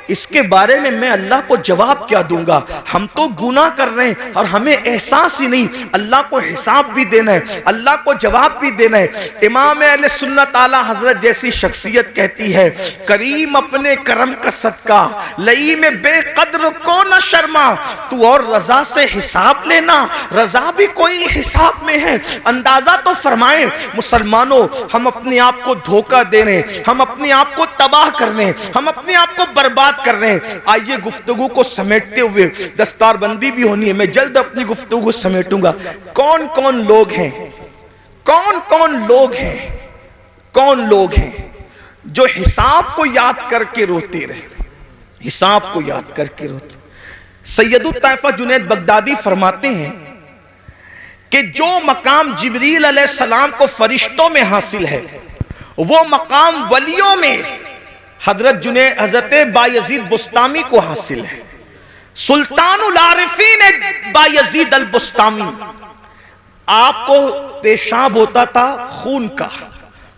इसके बारे में मैं अल्लाह को जवाब क्या दूंगा? हम तो गुनाह कर रहे हैं और हमें एहसास ही नहीं। अल्लाह को हिसाब भी देना है, अल्लाह को जवाब भी देना है। इमाम अहले सुन्नत आला हजरत जैसी शख्सियत कहती है, करीम अपने करम का सदका लई में बेकद्र को न शर्मा, तू और रजा से हिसाब लेना, रजा भी कोई हिसाब में है। अंदाजा तो फरमाए मुसलमानों, हम अपने आप को धोखा दे रहे हैं, हम अपने आप को तबाह कर रहे हैं, हम अपने आप को बर्बाद कर रहे हैं। आइए गुफ्तगू को समेटते हुए, दस्तारबंदी भी होनी है, मैं जल्द अपनी गुफ्तगू को समेटूंगा। कौन कौन लोग हैं, कौन कौन लोग हैं, कौन लोग हैं जो हिसाब को याद करके रोते रहे, हिसाब को याद करके रोते? सैयदुत ताइफा जुनैद बगदादी फरमाते हैं कि जो मकाम जिब्रील अलैहिस्सलाम को फरिश्तों में हासिल है, वो मकाम वलियों में हजरत बायजीद बुस्तामी को हासिल है। सुल्तानुल आरिफीन बायजीद अल बुस्तामी, आपको पेशाब होता था खून का,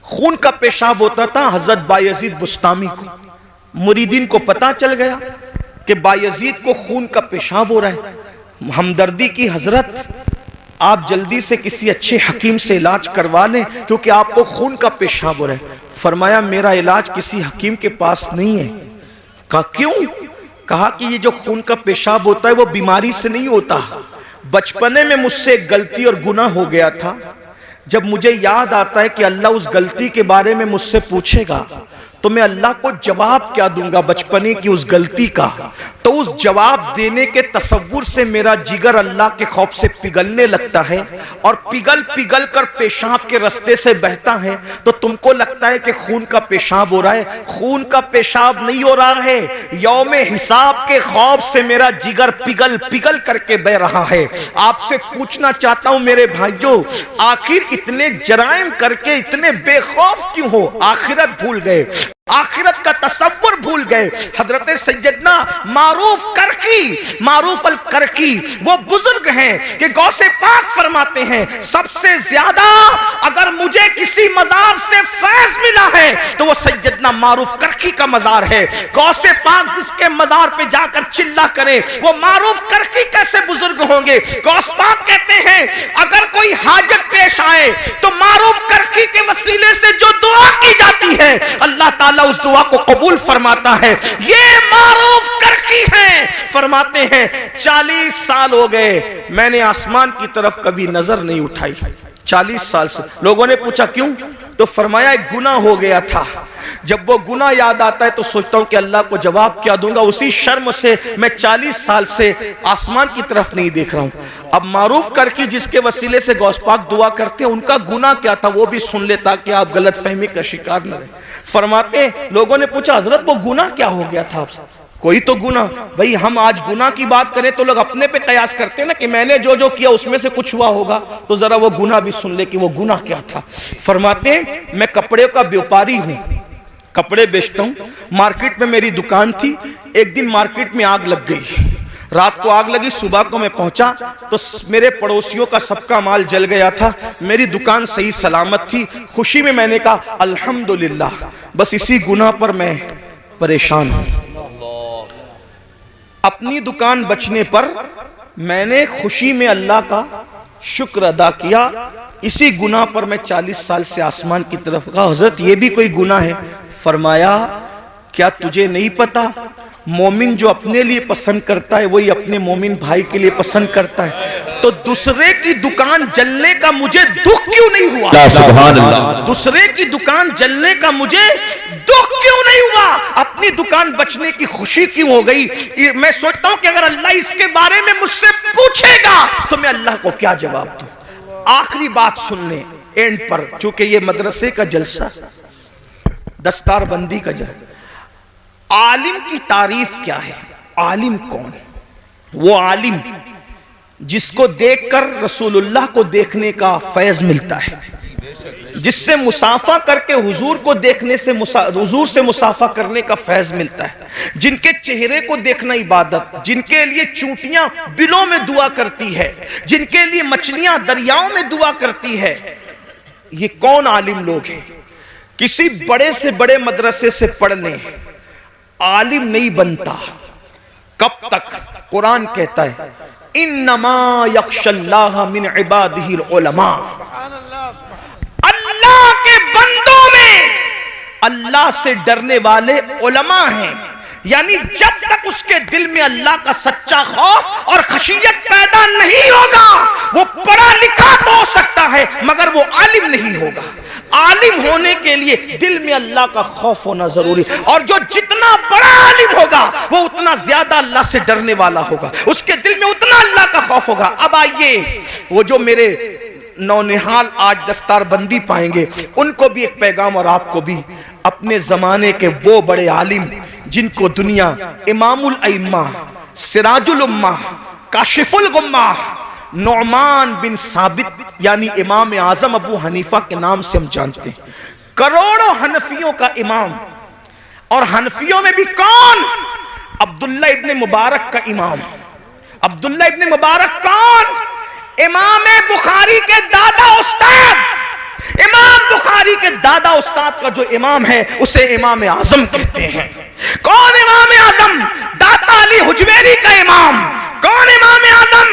खून का पेशाब होता था हजरत बायजीद बुस्तामी को। मुरीदीन को पता चल गया कि बायजीद को खून का पेशाब हो रहा है। हमदर्दी की हजरत, आप जल्दी से किसी अच्छे हकीम से इलाज करवा लें क्योंकि आपको खून का पेशाब हो रहा है। फरमाया मेरा इलाज किसी हकीम के पास नहीं है। कहा क्यों? कहा कि ये जो खून का पेशाब होता है वो बीमारी से नहीं होता। बचपने में मुझसे एक गलती और गुनाह हो गया था, जब मुझे याद आता है कि अल्लाह उस गलती के बारे में मुझसे पूछेगा तो मैं अल्लाह को जवाब क्या दूंगा बचपने की उस गलती का। तो उस जवाब देने के तसव्वुर से मेरा जिगर अल्लाह के खौफ से पिघलने लगता है और पिघल पिघल कर पेशाब के रास्ते से बहता है। तो तुमको लगता है कि खून का पेशाब हो रहा है, खून का पेशाब नहीं हो रहा है, यौमे हिसाब के खौफ से मेरा जिगर पिघल पिघल करके बह रहा है। आपसे पूछना चाहता हूं मेरे भाइयों, आखिर इतने जराइम करके इतने बेखौफ क्यों हो? आखिरत भूल गए। आखिरत का तसव्वुर भूल गए। हजरत सैयदना मारूफ अल करकी वो बुजुर्ग हैं कि गौसे पाक फरमाते हैं सबसे ज्यादा अगर मुझे किसी मजार से फैज मिला है तो वो सैयदना मारूफ करकी का मजार है। गौसे पाक जिसके मजार पे जाकर चिल्ला करे वो मारूफ करकी कैसे बुजुर्ग होंगे। गौस पाक कहते हैं अगर कोई हाजत पेश आए तो मारूफ करकी के वसीले से जो दुआ की जाती है अल्लाह ताला उस दुआ को कबूल फरमाता है। ये मारूफ करकी हैं। फरमाते हैं 40 साल हो गए मैंने आसमान की तरफ कभी नजर नहीं उठाई। 40 साल से। लोगों ने पूछा क्यों? तो फरमाया एक गुनाह हो गया था। जब वो गुनाह याद आता है तो सोचता हूं कि अल्लाह को जवाब क्या दूंगा। उसी शर्म से मैं 40 साल से आसमान की तरफ नहीं देख रहा हूं। अब मारूफ करके जिसके वसीले से गौस पाक दुआ करते हैं उनका गुनाह क्या था वो भी सुन ले ताकि आप गलत फहमी का शिकार न रहे। फरमाते लोगों ने पूछा हजरत वो गुनाह क्या हो गया था आपसे? कोई तो गुनाह। भाई हम आज गुनाह की बात करें तो लोग अपने पे कयास करते हैं ना कि मैंने जो जो किया उसमें से कुछ हुआ होगा, तो जरा वो गुनाह भी सुन ले कि वो गुनाह क्या था। फरमाते मैं कपड़े का व्यापारी हूं, कपड़े बेचता हूं। मार्केट में मेरी दुकान थी। एक दिन मार्केट में आग लग गई। रात को आग लगी, सुबह को मैं पहुंचा तो मेरे पड़ोसियों का सबका माल जल गया था। मेरी दुकान सही सलामत थी। खुशी में मैंने कहा अल्हम्दुलिल्लाह। बस इसी गुनाह पर मैं परेशान हूं। अपनी दुकान बचने पर मैंने खुशी में अल्लाह का शुक्र अदा किया। इसी गुनाह पर मैं 40 साल से आसमान की तरफ। कहा हजरत ये भी कोई गुनाह है? फरमाया क्या तुझे नहीं पता मोमिन जो अपने लिए पसंद करता है वही अपने मोमिन भाई के लिए पसंद करता है। तो दूसरे की दुकान जलने का मुझे दुख क्यों नहीं हुआ? सुभान अल्लाह। दूसरे की दुकान जलने का मुझे दुख क्यों नहीं हुआ? अपनी दुकान बचने की खुशी क्यों हो गई? मैं सोचता हूं कि अगर अल्लाह इसके बारे में मुझसे पूछेगा तो मैं अल्लाह को क्या जवाब दूं। आखिरी बात सुनने एंड पर, चूंकि ये मदरसे का जलसा, दस्तारबंदी का जलसा। आलिम की तारीफ क्या है? आलिम कौन? वो आलिम जिसको देखकर रसूलुल्लाह को देखने का फैज मिलता है, जिससे मुसाफा करके हुजूर को देखने से हुजूर से मुसाफा करने का फैज मिलता है, जिनके चेहरे को देखना इबादत, जिनके लिए चूंटियां बिलों में दुआ करती है, जिनके लिए मछलियां दरियाओं में दुआ करती है। ये कौन आलिम लोग हैं? किसी बड़े से बड़े मदरसे से पढ़ लें, आलिम नहीं बनता। कब तक? कुरान कहता है इन्नमा यख्शल्लाह मिन इबादिहिल उलमा। अल्लाह के बंदों में अल्लाह से डरने वाले उलमा हैं। यानी जब तक उसके दिल में अल्लाह का सच्चा खौफ और खशियत पैदा नहीं होगा, वो पढ़ा लिखा तो हो सकता है मगर वो आलिम नहीं होगा। आलिम होने के लिए दिल में अल्लाह का खौफ होना जरूरी, और जो जितना बड़ा आलिम होगा वो उतना ज्यादा अल्लाह से डरने वाला होगा, उसके दिल में उतना अल्लाह का खौफ होगा। अब आइए वो जो मेरे नौनिहाल आज दस्तारबंदी पाएंगे उनको भी एक पैगाम और आपको भी। अपने जमाने के वो बड़े आलिम जिनको दुनिया इमामुल अइम्मा, सिराजुल उम्मा, काशिफुल गुम्मा, नौमान बिन साबित यानी इमाम आजम अबू हनीफा के नाम से हम जानते हैं। करोड़ों हनफियों का इमाम, और हनफियों में भी कौन? अब्दुल्ला इब्ने मुबारक का इमाम। अब्दुल्ला इब्ने मुबारक कौन? इमाम बुखारी के दादा उस्ताद। इमाम बुखारी के दादा उस्ताद का जो इमाम है उसे इमाम आजम कहते हैं। कौन इमाम आजम? दाता अली हुजवेरी का इमाम। कौन इमाम आजम?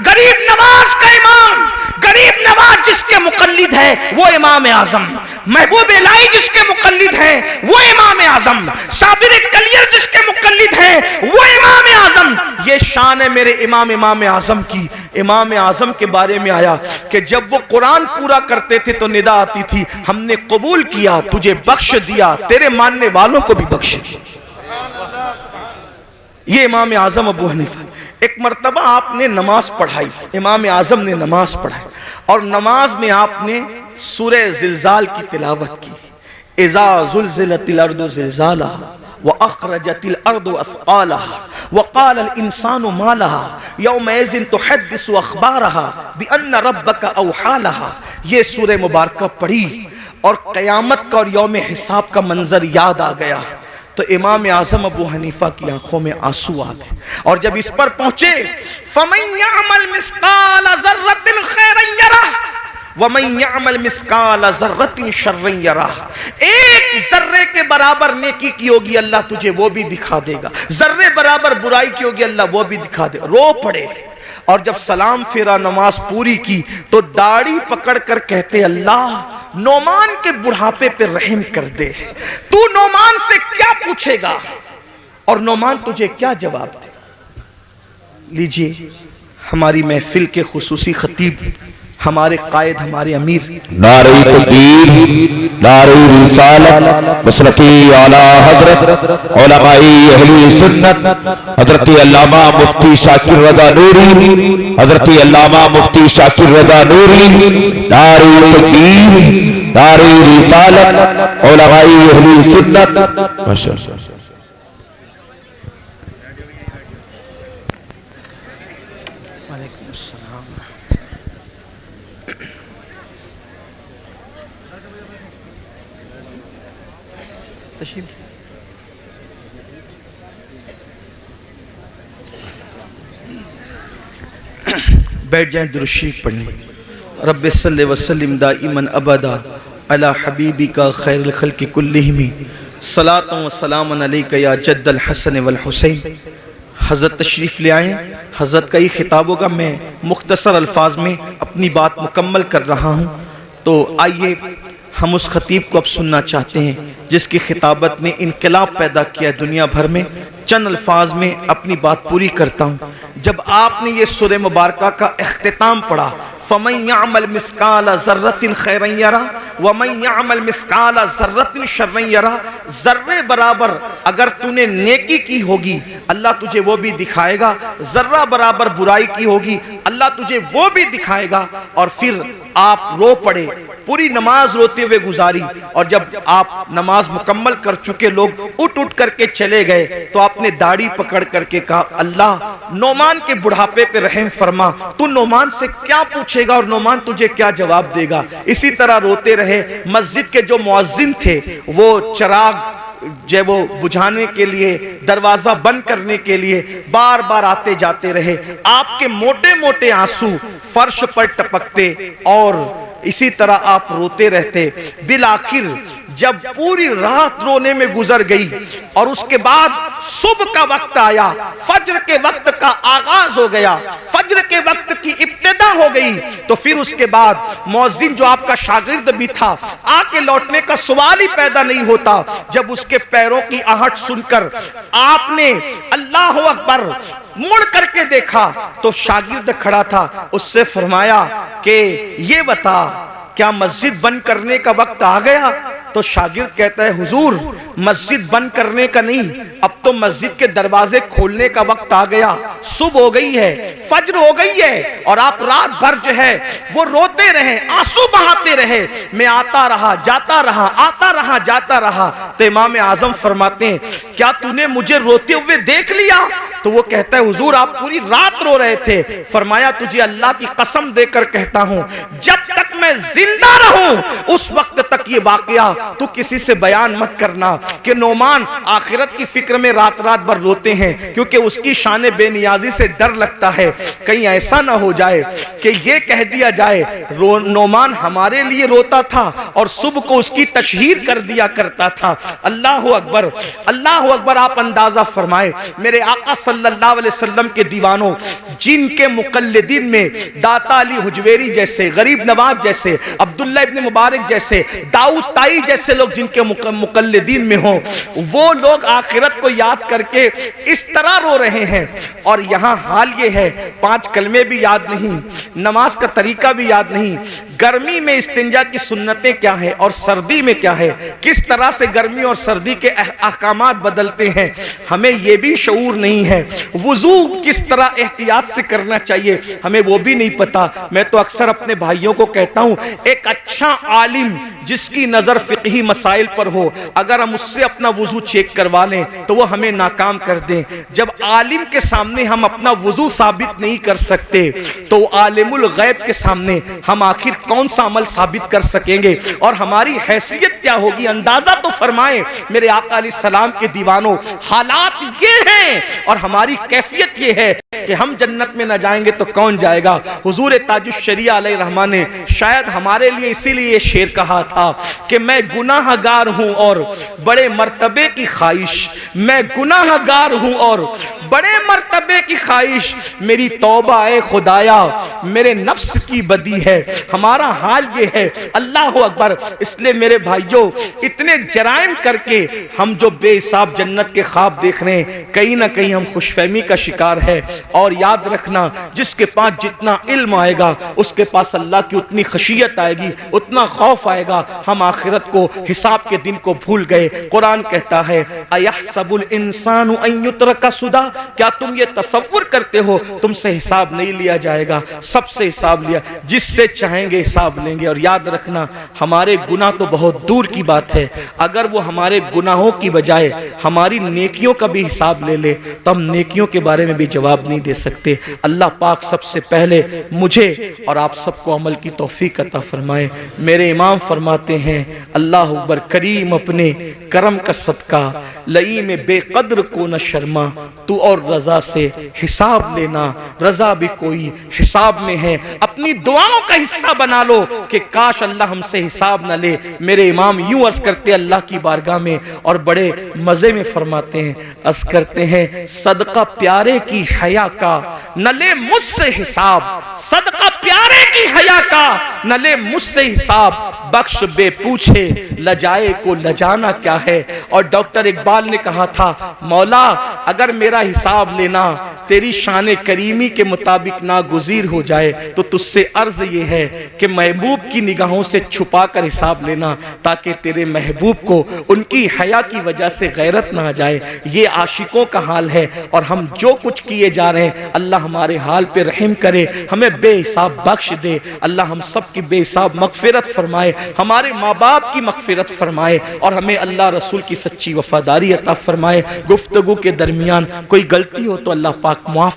गरीब नवाज का इमाम। गरीब नवाज जिसके मुकल्लिद है वो इमाम आजम। महबूब इलाही जिसके मुकल्लिद है वो इमाम आजम। साबिर कलियर जिसके मुकल्लिद है वो इमाम आजम। ये शान है मेरे इमाम आजम की। इमाम आजम के बारे में आया कि जब वो कुरान पूरा करते थे तो निदा आती थी हमने कबूल किया, तुझे बख्श दिया, तेरे मानने वालों को भी बख्श दिया। ये इमाम आजम अबू हनीफा। एक मर्तबा आपने नमाज पढ़ाई, इमाम आजम ने नमाज पढ़ाई, और नमाज में आपने सूरह जिलजाल की तिलावत की। इज़ा ज़ुलज़िलतिल अर्दु ज़िलज़ालहा व अख़रजतिल अर्दु अथक़ालहा व क़ालल इंसानु मा लहा यौमइज़िन तुहद्दिसु अख़बारहा बिअन्न रब्बका औहा लहा। ये सूरह मुबारक पढ़ी और क़यामत का और यौम हिसाब का मंजर याद आ गया। तो इमाम आज़म अबू हनीफा की आंखों में आंसू आ गए। और जब इस पर पहुंचे, फमन यअमल मिस्काल ज़र्रतिन खैरन यरह वमन यअमल मिस्काल ज़र्रतिन शर्रन यरह। एक जर्रे के बराबर नेकी की होगी, अल्लाह तुझे वो भी दिखा देगा। जर्रे बराबर बुराई की होगी, अल्लाह वो भी दिखा देगा। रो पड़े। और जब सलाम फेरा, नमाज पूरी की, तो दाढ़ी पकड़ कर कहते, अल्लाह नोमान के बुढ़ापे पे रहम कर दे। तू नोमान से क्या पूछेगा और नोमान तुझे क्या जवाब दे। लीजिए, हमारी महफिल के खुसूसी खतीब, हमारे कायद, हमारे अमीर, नारे तकबीर, नारे रिसालत, मसलकी आला हजरत उलमाए अहले सुन्नत हजरत अल्लामा मुफ्ती शाकिर रज़ा नूरी, हजरत अल्लामा मुफ्ती शाकिर रज़ा नूरी, नारे तकबीर, नारे रिसालत, उलमाए अहले सुन्नत। माशाअल्लाह। बैठ जाएं, दुरूद शरीफ पढ़ने। रब्बि सल्लि वसल्लिम दाइमन अबदा अला हबीबिका खैरुल खल्क़ि कुल्लिहिम सलातुन व सलामुन अलैका या जद्दल हसन वल हुसैन। हज़रत तशरीफ़ ले आए। हज़रत का ये खिताब होगा, मैं मुख्तसर अल्फाज में अपनी बात मुकम्मल कर रहा हूँ। तो आइए हम उस खतीब को अब सुनना चाहते हैं जिसकी खिताबत ने इनकलाब पैदा किया दुनिया भर में। चंद अल्फाज में अपनी बात पूरी करता हूँ। जब आपने ये सूरह मुबारका का इख्तिताम पढ़ा, फमन यअमल मिस्काल ज़र्रतिन खैरन यरह वमन यअमल मिस्काल ज़र्रतिन शर्रन यरह। जर्रे बराबर अगर तूने नेकी की होगी, अल्लाह तुझे वो भी दिखाएगा। जर्रा बराबर बुराई की होगी, अल्लाह तुझे वो भी दिखाएगा। और फिर आप रो पड़े, पूरी नमाज रोते हुए गुजारी। और जब आप नमाज मुकम्मल कर चुके, लोग उठ उठ करके चले गए, तो आपने दाढ़ी पकड़ करके कहा, अल्लाह नोमान के बुढ़ापे पे रहम फरमा। तू नोमान से क्या पूछेगा और नोमान तुझे क्या जवाब देगा। इसी तरह रोते रहे। मस्जिद के जो मुअज्जिन थे, वो चिराग जब वो बुझाने के लिए, दरवाजा बंद करने के लिए बार बार आते जाते रहे। आपके मोटे मोटे आंसू फर्श पर टपकते और इसी तरह आप रोते रहते। बिल आखिर जब पूरी रात रोने में गुजर गई और उसके बाद सुबह का वक्त आया, फज्र के वक्त का आगाज हो गया, फज्र के वक्त की इब्तिदा हो गई, तो फिर उसके बाद मौज़िन जो आपका शागिर्द भी था, आके लौटने का सवाल ही पैदा नहीं होता। जब उसके पैरों की आहट सुनकर आपने अल्लाह अकबर मुड़ करके देखा, तो शागिर्द खड़ा था। उससे फरमाया कि ये बता, क्या मस्जिद बंद करने का वक्त आ गया? तो शागिर्द कहता है, हुजूर मस्जिद बंद करने का नहीं, अब तो मस्जिद के दरवाजे खोलने का वक्त आ गया। सुबह हो गई है, फज्र हो गई है, और आप रात भर जो है वो रोते रहे, आंसू बहाते रहे। मैं आता रहा, जाता रहा, आता रहा, जाता रहा। तो इमाम आजम फरमाते हैं, क्या तूने मुझे रोते हुए देख लिया? तो वो कहता है, हुजूर आप पूरी रात रो रहे थे। फरमाया, तुझे अल्लाह की कसम देकर कहता हूं, जब तक मैं जिंदा रहूं उस वक्त तक ये वाकया तू किसी से बयान मत करना कि नोमान आखिरत की फिक्र में रात रात भर रोते हैं, क्योंकि उसकी शान बेनियाजी से डर लगता है कहीं ऐसा ना हो जाए कि ये कह दिया जाए नोमान हमारे लिए रोता था और सुबह को उसकी तशहीर कर दिया करता था। अल्लाह अकबर, अल्लाह अकबर। आप अंदाजा फरमाए, मेरे आका सल्लल्लाहु अलैहि वसल्लम के दीवानों, जिनके मुकल्लिदीन में दाता अली हुजवेरी जैसे, गरीब नवाज जैसे, अब्दुल्ला इब्न मुबारक जैसे, दाऊद ताई जैसे लोग जिनके मुकल्लिदीन में हो, वो लोग आखिरत को याद करके इस तरह रो रहे हैं। और यहाँ हाल ये है, 5 कलमे भी याद नहीं, नमाज का तरीका भी याद नहीं, गर्मी में इस्तिंजा की सुन्नतें क्या है और सर्दी में क्या है, किस तरह से गर्मी और सर्दी के अहकामात बदलते हैं, हमें ये भी शऊर नहीं है। वुजू किस तरह एहतियात से करना चाहिए, हमें वो भी नहीं पता। मैं तो अक्सर अपने भाइयों को कहता हूं, एक अच्छा आलिम जिसकी नजर फिक़ही मसाइल पर हो, अगर हम उससे मुझसे अपना वुजू चेक करवा लें तो वो हमें नाकाम कर दें। जब आलिम के सामने हम अपना वुजू साबित नहीं कर सकते तो आलिमुल गैब के सामने हम आखिर कौन सा अमल साबित कर सकेंगे और हमारी हैसियत क्या होगी? अंदाजा तो फरमाएं मेरे आका अलैहिस्सलाम के दीवानों, हालात ये हैं और हमारी कैफियत ये है कि हम जन्नत में न जाएंगे तो कौन जाएगा? हुजूर ताजुश शरिया अलैहिर्रहमान ने शायद हमारे लिए इसीलिए शेर कहा था कि मैं गुनाहगार हूं और बड़े मर्तबे की ख्वाहिश, मैं गुनाहगार हूं और बड़े मर्तबे की ख्वाहिश, मेरी तौबा ए खुदाया मेरे नफ्स की बदी है। हमारा हाल ये है। अल्लाह अकबर। इसलिए मेरे भाइयों, इतने जराइम करके हम जो बेहिसाब जन्नत के ख्वाब देख रहे हैं, कहीं ना कहीं हम खुशफहमी का शिकार है। और याद रखना, जिसके पास जितना इल्म आएगा उसके पास अल्लाह की उतनी खशियत आएगी, उतना खौफ आएगा। हम आखिरत को, हिसाब के दिन को भूल गए। कुरान कहता है अयहसबुल इंसानु अन युत्रका सुदा, क्या तुम ये तसव्वुर करते हो तुमसे हिसाब नहीं लिया जाएगा? सबसे हिसाब लिया, जिससे चाहेंगे हिसाब लेंगे। और याद रखना, हमारे गुनाह तो बहुत दूर की बात है, अगर वो हमारे गुनाहों की बजाय हमारी नेकियों का भी हिसाब ले ले तो हम नेकियों के बारे में भी जवाब नहीं दे सकते। अल्लाह पाक सबसे पहले मुझे और आप सबको अमल की तौफीक अता फरमाए। मेरे इमाम फरमाते हैं, अल्लाह अकबर करीम अपने करम का सदका लई में बेकद्र को न शर्मा, तू और रजा से हिसाब लेना, रजा भी कोई हिसाब में है। अपनी दुआओं का हिस्सा बना लो कि काश अल्लाह हमसे हिसाब न ले। मेरे इमाम यूं अर्ज करते अल्लाह की बारगाह में और बड़े मजे में फरमाते हैं, अर्ज करते हैं, सदका प्यारे की हया का न ले मुझसे हिसाब, सदका प्यारे की हया का न ले मुझसे हिसाब, बख्श बे पूछे लजाए को लजाना क्या है। और डॉक्टर इकबाल ने कहा था, मौला अगर मेरा हिसाब लेना तेरी शान करीमी के मुताबिक नागुज़ीर हो जाए तो तुझसे अर्ज ये है कि महबूब की निगाहों से छुपा कर हिसाब लेना, ताकि तेरे महबूब को उनकी हया की वजह से गैरत ना आ जाए। ये आशिकों का हाल है और हम जो कुछ किए जा रहे हैं, अल्लाह हमारे हाल पे रहम करे, हमें बेहिसाब बख्श दे। अल्लाह हम सब की बेहिसाब मगफिरत फरमाए, हमारे माँ बाप की मगफिरत फरमाए और हमें अल्लाह रसूल की सच्ची वफादारी अता फरमाए। गुफ्तगू के दरमियान कोई गलती हो तो अल्लाह पाक मुआफ